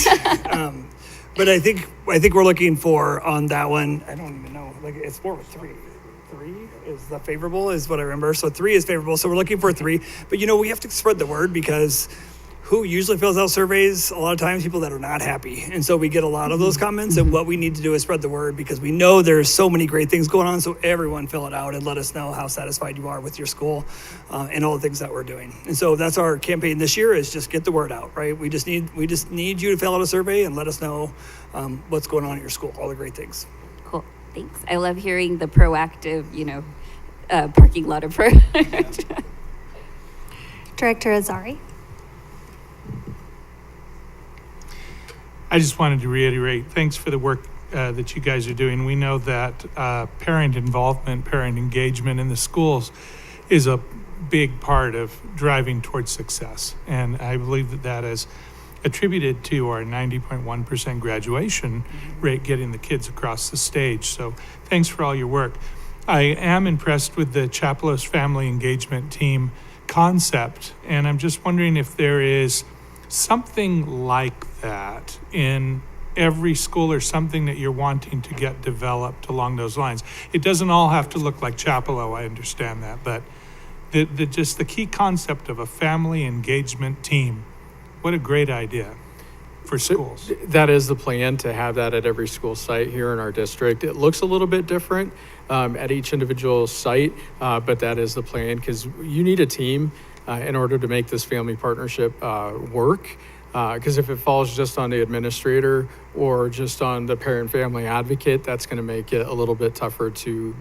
But I think we're looking for on that one. I don't even know. It's more of 3. 3 is the favorable, is what I remember. So 3 is favorable. So we're looking for 3. But we have to spread the word, because who usually fills out surveys? A lot of times people that are not happy. And so we get a lot of those comments, and what we need to do is spread the word, because we know there's so many great things going on. So everyone fill it out and let us know how satisfied you are with your school and all the things that we're doing. And so that's our campaign this year, is just get the word out, right? We just need you to fill out a survey and let us know what's going on at your school, all the great things. Cool, thanks. I love hearing the proactive, parking lot approach. Director Azari. I just wanted to reiterate, thanks for the work that you guys are doing. We know that parent involvement, parent engagement in the schools is a big part of driving towards success. And I believe that is attributed to our 90.1% graduation rate, getting the kids across the stage. So thanks for all your work. I am impressed with the Chapelos Family Engagement Team concept, and I'm just wondering if there is something like that in every school, or something that you're wanting to get developed along those lines. It doesn't all have to look like Chapelo, I understand that, but just the key concept of a family engagement team, what a great idea for schools. That is the plan, to have that at every school site here in our district. It looks a little bit different at each individual site, but that is the plan, because you need a team in order to make this family partnership work. Because if it falls just on the administrator or just on the parent family advocate, that's going to make it a little bit tougher to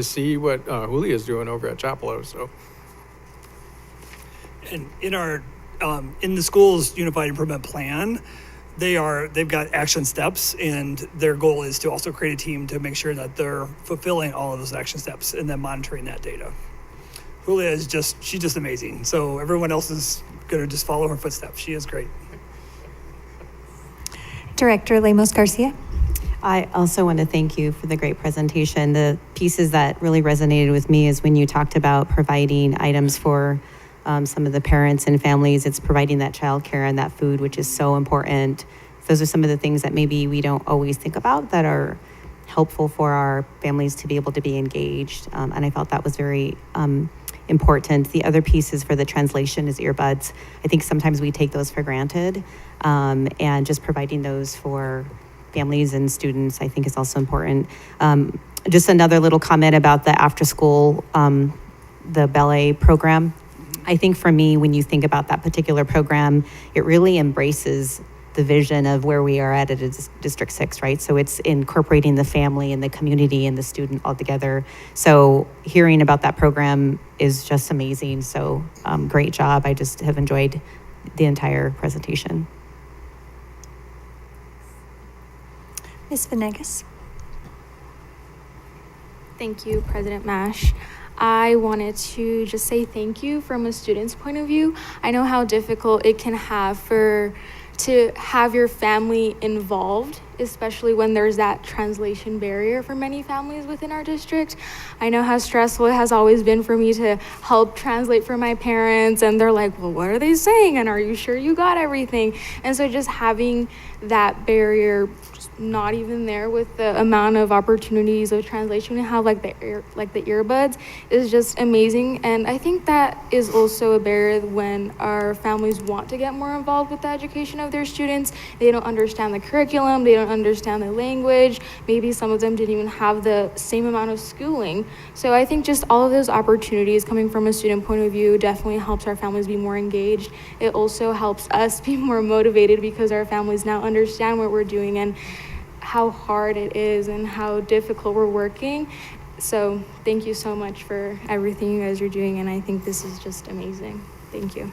see what Julia is doing over at Chapelo. So, and in the school's Unified Improvement Plan, they've got action steps, and their goal is to also create a team to make sure that they're fulfilling all of those action steps and then monitoring that data. Julia is she's just amazing. So everyone else is going to just follow her footsteps. She is great. Director Lemos Garcia. I also want to thank you for the great presentation. The pieces that really resonated with me is when you talked about providing items for some of the parents and families. It's providing that childcare and that food, which is so important. Those are some of the things that maybe we don't always think about that are helpful for our families to be able to be engaged. And I felt that was very important. The other pieces for the translation is earbuds. I think sometimes we take those for granted, and just providing those for families and students, I think, is also important. Just another little comment about the after school, the ballet program. I think for me, when you think about that particular program, it really embraces the vision of where we are at District 6, right? So it's incorporating the family and the community and the student all together. So hearing about that program is just amazing. So great job. I just have enjoyed the entire presentation. Ms. Venegas. Thank you, President Mash. I wanted to just say thank you from a student's point of view. I know how difficult it can to have your family involved, especially when there's that translation barrier for many families within our district. I know how stressful it has always been for me to help translate for my parents, and they're like, well, what are they saying? And are you sure you got everything? And so just having that barrier just not even there with the amount of opportunities of translation we have, like the earbuds, is just amazing. And I think that is also a barrier when our families want to get more involved with the education of their students. They don't understand the curriculum, they don't understand the language, maybe some of them didn't even have the same amount of schooling. So I think just all of those opportunities coming from a student point of view definitely helps our families be more engaged. It also helps us be more motivated because our families now understand what we're doing and how hard it is and how difficult we're working. So thank you so much for everything you guys are doing, and I think this is just amazing. Thank you.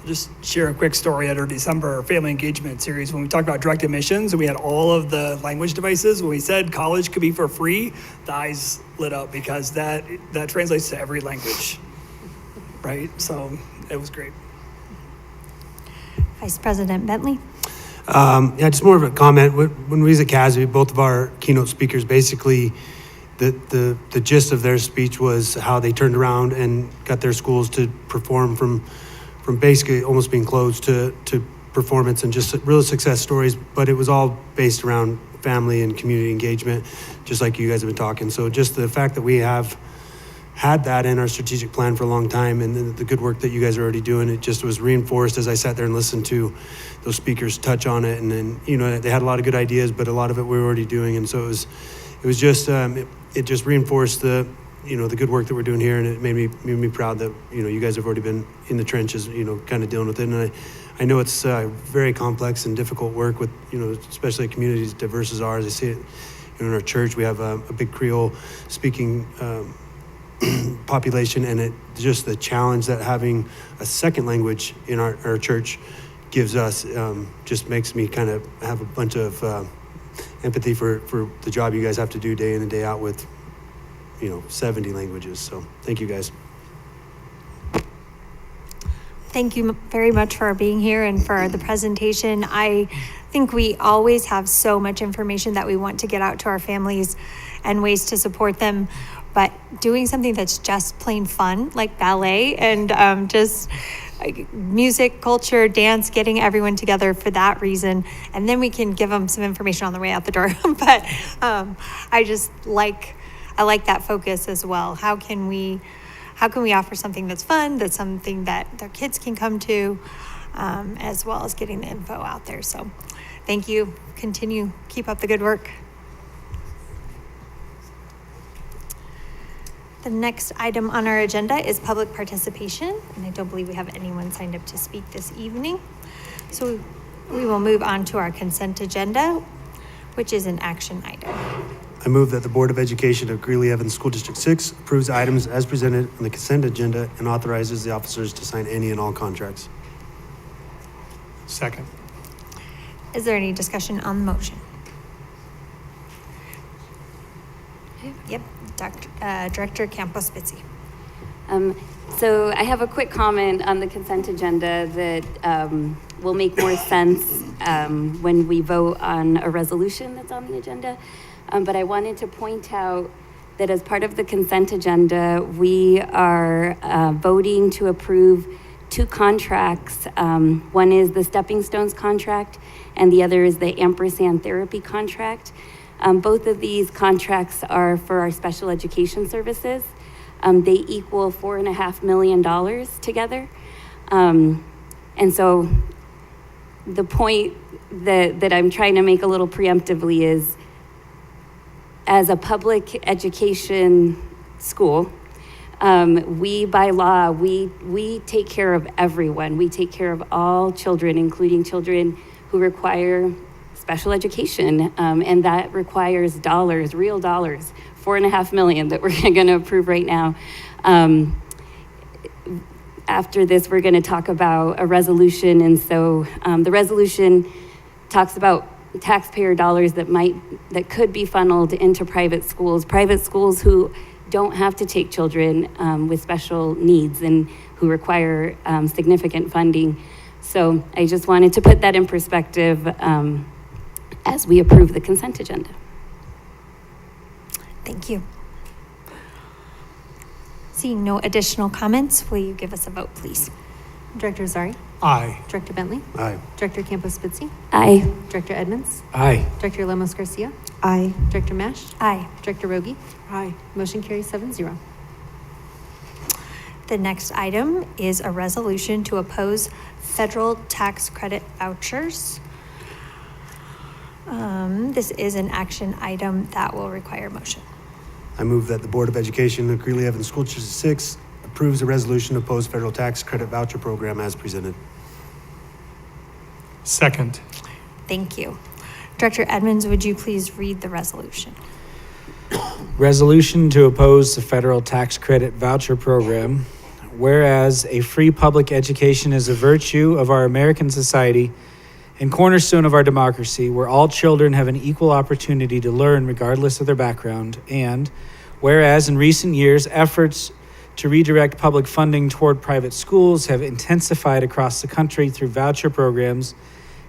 Just share a quick story at our December family engagement series. When we talked about direct admissions and we had all of the language devices, when we said college could be for free, the eyes lit up because that translates to every language, right? So it was great. Vice President Bentley. Yeah, just more of a comment. When we was at CASB, both of our keynote speakers, basically the gist of their speech was how they turned around and got their schools to perform from basically almost being closed to performance and just real success stories. But it was all based around family and community engagement, just like you guys have been talking. So just the fact that we have had that in our strategic plan for a long time, and the good work that you guys are already doing, it just was reinforced as I sat there and listened to those speakers touch on it. And then, you know, they had a lot of good ideas, but a lot of it we were already doing. And so it was just, it just reinforced the good work that we're doing here. And it made me proud that, you guys have already been in the trenches, kind of dealing with it. And I know it's very complex and difficult work with, especially communities diverse as ours. I see it in our church. We have a big Creole speaking population, and it just the challenge that having a second language in our church gives us just makes me kind of have a bunch of empathy for the job you guys have to do day in and day out with 70 languages. So thank you guys. Thank you very much for being here and for the presentation. I think we always have so much information that we want to get out to our families and ways to support them. But doing something that's just plain fun, like ballet and just music, culture, dance, getting everyone together for that reason. And then we can give them some information on the way out the door. But I like that focus as well. How can we offer something that's fun, that's something that their kids can come to, as well as getting the info out there. So thank you. Keep up the good work. The next item on our agenda is public participation, and I don't believe we have anyone signed up to speak this evening. So we will move on to our consent agenda, which is an action item. I move that the Board of Education of Greeley-Evans School District 6 approves items as presented on the consent agenda and authorizes the officers to sign any and all contracts. Second. Is there any discussion on the motion? Yep, Director Campos-Spitzy. So I have a quick comment on the consent agenda that will make more sense when we vote on a resolution that's on the agenda. But I wanted to point out that as part of the consent agenda, we are voting to approve 2 contracts. One is the Stepping Stones contract, and the other is the Ampersand Therapy contract. Both of these contracts are for our special education services. They equal $4.5 million together. And so the point that I'm trying to make a little preemptively is, as a public education school, we by law, we take care of everyone. We take care of all children, including children who require special education, and that requires dollars, real dollars, $4.5 million that we're going to approve right now. after this, we're going to talk about a resolution. And so the resolution talks about taxpayer dollars that could be funneled into private schools who don't have to take children with special needs and who require significant funding. So I just wanted to put that in perspective as we approve the consent agenda. Thank you. Seeing no additional comments, will you give us a vote, please? Director Zari? Aye. Director Bentley? Aye. Director Campos-Spitzy? Aye. Director Edmonds? Aye. Director Lemos Garcia? Aye. Director Mash? Aye. Director Rogie? Aye. Motion carries 7-0. The next item is a resolution to oppose federal tax credit vouchers. This is an action item that will require motion. I move that the Board of Education of Greeley-Evans School District 6 approves a resolution to oppose federal tax credit voucher program as presented. Second. Thank you. Director Edmonds, would you please read the resolution? Resolution to oppose the federal tax credit voucher program. Whereas a free public education is a virtue of our American society and cornerstone of our democracy, where all children have an equal opportunity to learn regardless of their background. And whereas in recent years, efforts to redirect public funding toward private schools have intensified across the country through voucher programs,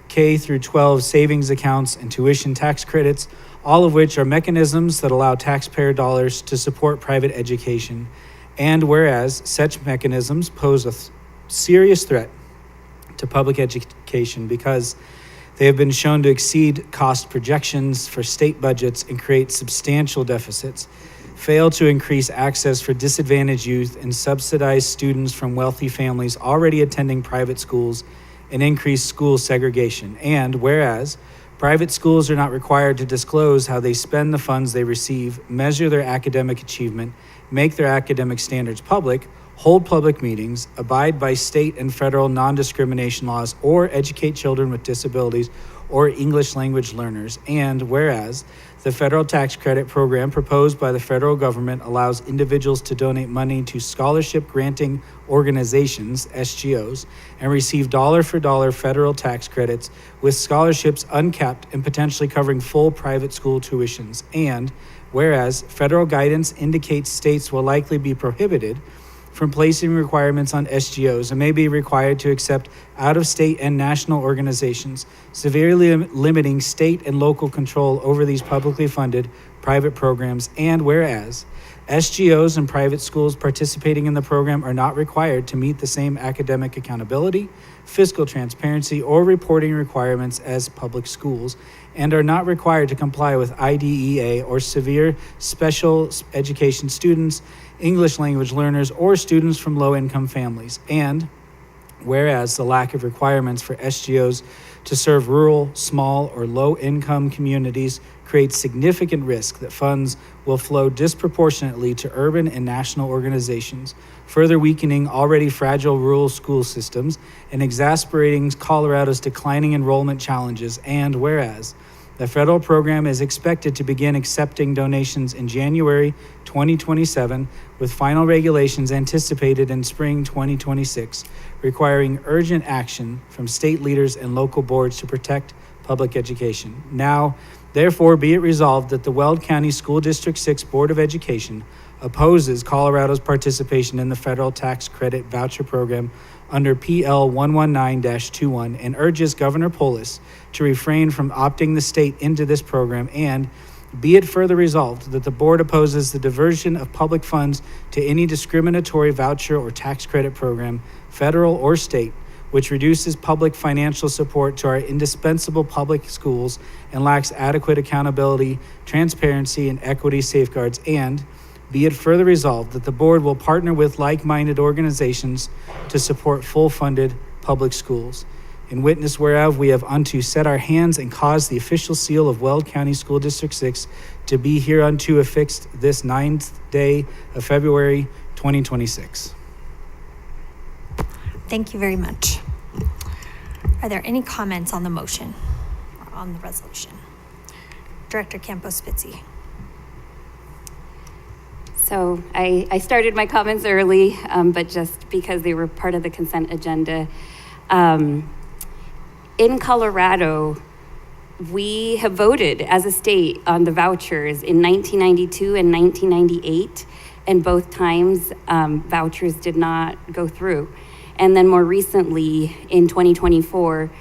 K through 12 savings accounts, and tuition tax credits, all of which are mechanisms that allow taxpayer dollars to support private education. And whereas such mechanisms pose a serious threat to public education because they have been shown to exceed cost projections for state budgets and create substantial deficits, fail to increase access for disadvantaged youth, and subsidize students from wealthy families already attending private schools, and increase school segregation. And whereas private schools are not required to disclose how they spend the funds they receive, measure their academic achievement, make their academic standards public, hold public meetings, abide by state and federal non-discrimination laws, or educate children with disabilities or English language learners. And whereas the federal tax credit program proposed by the federal government allows individuals to donate money to scholarship granting organizations, SGOs, and receive dollar-for-dollar federal tax credits with scholarships uncapped and potentially covering full private school tuitions. And whereas federal guidance indicates states will likely be prohibited from placing requirements on SGOs and may be required to accept out-of-state and national organizations, severely limiting state and local control over these publicly funded private programs. And whereas SGOs and private schools participating in the program are not required to meet the same academic accountability, fiscal transparency, or reporting requirements as public schools, and are not required to comply with IDEA or severe special education students, English language learners, or students from low-income families. And whereas the lack of requirements for SGOs to serve rural, small, or low-income communities creates significant risk that funds will flow disproportionately to urban and national organizations, further weakening already fragile rural school systems and exacerbating Colorado's declining enrollment challenges. And whereas the federal program is expected to begin accepting donations in January 2027, with final regulations anticipated in spring 2026, requiring urgent action from state leaders and local boards to protect public education. Now, therefore, be it resolved that the Weld County School District 6 Board of Education opposes Colorado's participation in the federal tax credit voucher program under PL 119-21 and urges Governor Polis to refrain from opting the state into this program. And be it further resolved that the board opposes the diversion of public funds to any discriminatory voucher or tax credit program, federal or state, which reduces public financial support to our indispensable public schools and lacks adequate accountability, transparency, and equity safeguards. And be it further resolved that the board will partner with like-minded organizations to support full-funded public schools. In witness whereof, we have unto set our hands and caused the official seal of Weld County School District 6 to be hereunto affixed this 9th day of February 2026. Thank you very much. Are there any comments on the motion or on the resolution? Director Campos-Spitzy. So I started my comments early, but just because they were part of the consent agenda. In Colorado, we have voted as a state on the vouchers in 1992 and 1998, and both times vouchers did not go through. And then more recently, in 2024,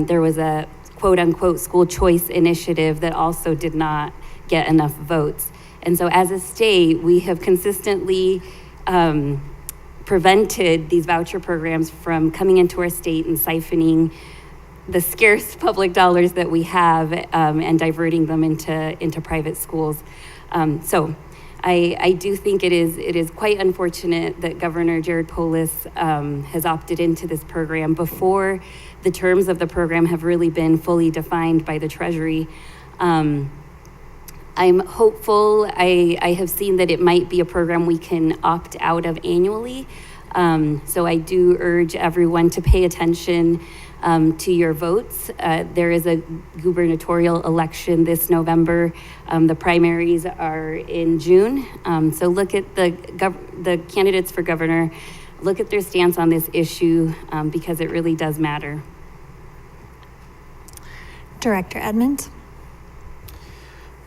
there was a quote-unquote school choice initiative that also did not get enough votes. And so as a state, we have consistently prevented these voucher programs from coming into our state and siphoning the scarce public dollars that we have and diverting them into private schools. So I do think it is quite unfortunate that Governor Jared Polis has opted into this program before the terms of the program have really been fully defined by the Treasury. I'm hopeful. I have seen that it might be a program we can opt out of annually. So I do urge everyone to pay attention to your votes. There is a gubernatorial election this November. The primaries are in June. So look at the candidates for governor, look at their stance on this issue because it really does matter. Director Edmonds.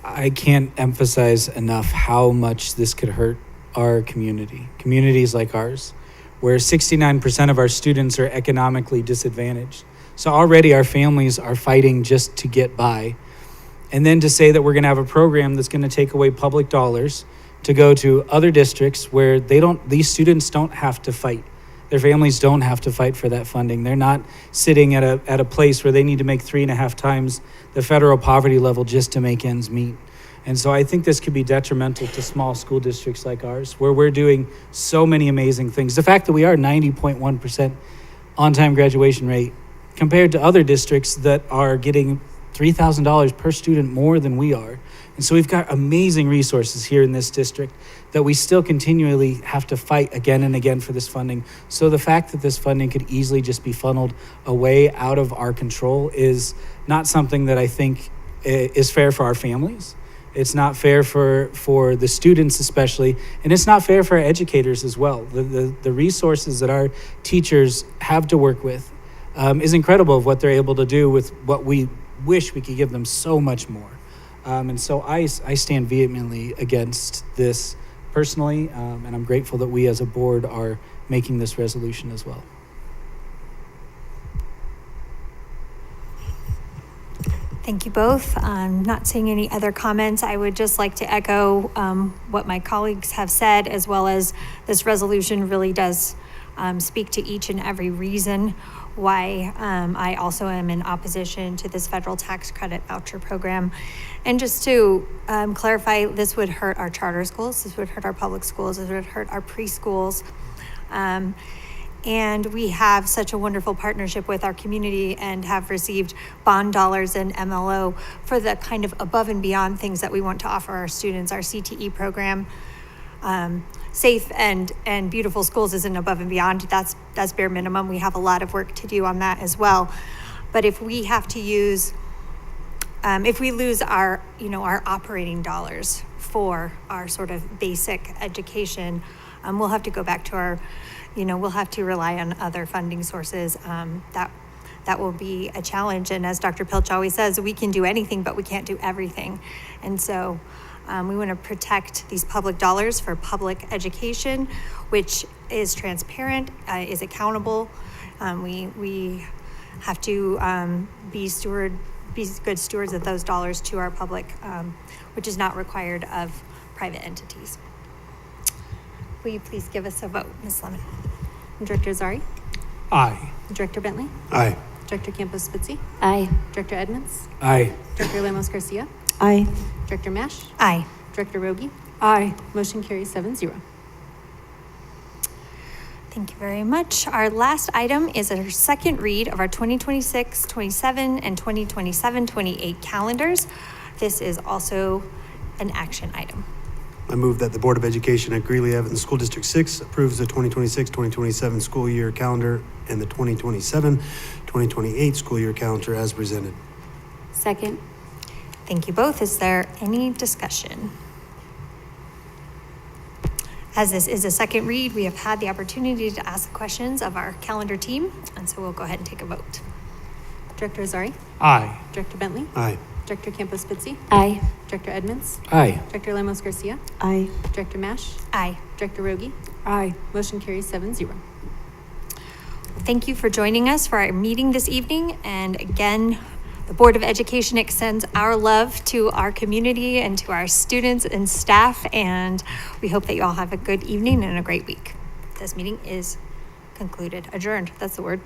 I can't emphasize enough how much this could hurt our communities like ours, where 69% of our students are economically disadvantaged. So already our families are fighting just to get by. And then to say that we're going to have a program that's going to take away public dollars to go to other districts where these students don't have to fight. Their families don't have to fight for that funding. They're not sitting at a place where they need to make 3.5 times the federal poverty level just to make ends meet. And so I think this could be detrimental to small school districts like ours, where we're doing so many amazing things. The fact that we are 90.1% on-time graduation rate compared to other districts that are getting $3,000 per student more than we are. And so we've got amazing resources here in this district that we still continually have to fight again and again for this funding. So the fact that this funding could easily just be funneled away out of our control is not something that I think is fair for our families. It's not fair for the students especially, and it's not fair for our educators as well. The resources that our teachers have to work with is incredible of what they're able to do with what we wish we could give them so much more. And so I stand vehemently against this personally, and I'm grateful that we as a board are making this resolution as well. Thank you both. Not seeing any other comments. I would just like to echo what my colleagues have said, as well as this resolution really does speak to each and every reason why I also am in opposition to this federal tax credit voucher program. And just to clarify, this would hurt our charter schools, this would hurt our public schools, this would hurt our preschools. And we have such a wonderful partnership with our community and have received bond dollars and MLO for the kind of above and beyond things that we want to offer our students. Our CTE program, Safe and Beautiful Schools, isn't above and beyond. That's bare minimum. We have a lot of work to do on that as well. But if we have to use, if we lose our operating dollars for our sort of basic education, we'll have to go back to our, we'll have to rely on other funding sources. That will be a challenge. And as Dr. Pilch always says, we can do anything, but we can't do everything. And so we want to protect these public dollars for public education, which is transparent, is accountable. We have to be good stewards of those dollars to our public, which is not required of private entities. Will you please give us a vote, Ms. Lemon? Director Azari? Aye. Director Bentley? Aye. Director Campos-Spitzi? Aye. Director Edmonds? Aye. Director Lemos-Garcia? Aye. Director Mash? Aye. Director Rogie? Aye. Motion carries 7-0. Thank you very much. Our last item is our second read of our 2026-27 and 2027-28 calendars. This is also an action item. I move that the Board of Education at Greeley-Evans School District 6 approves the 2026-2027 school year calendar and the 2027-2028 school year calendar as presented. Second. Thank you both. Is there any discussion? As this is a second read, we have had the opportunity to ask the questions of our calendar team, and so we'll go ahead and take a vote. Director Azari? Aye. Director Bentley? Aye. Director Campos Spitzy? Aye. Director Edmonds? Aye. Director Lemos Garcia? Aye. Director Mash? Aye. Director Rogie? Aye. Motion carries 7-0. Thank you for joining us for our meeting this evening. And again, the Board of Education extends our love to our community and to our students and staff. And we hope that you all have a good evening and a great week. This meeting is concluded, adjourned. That's the word.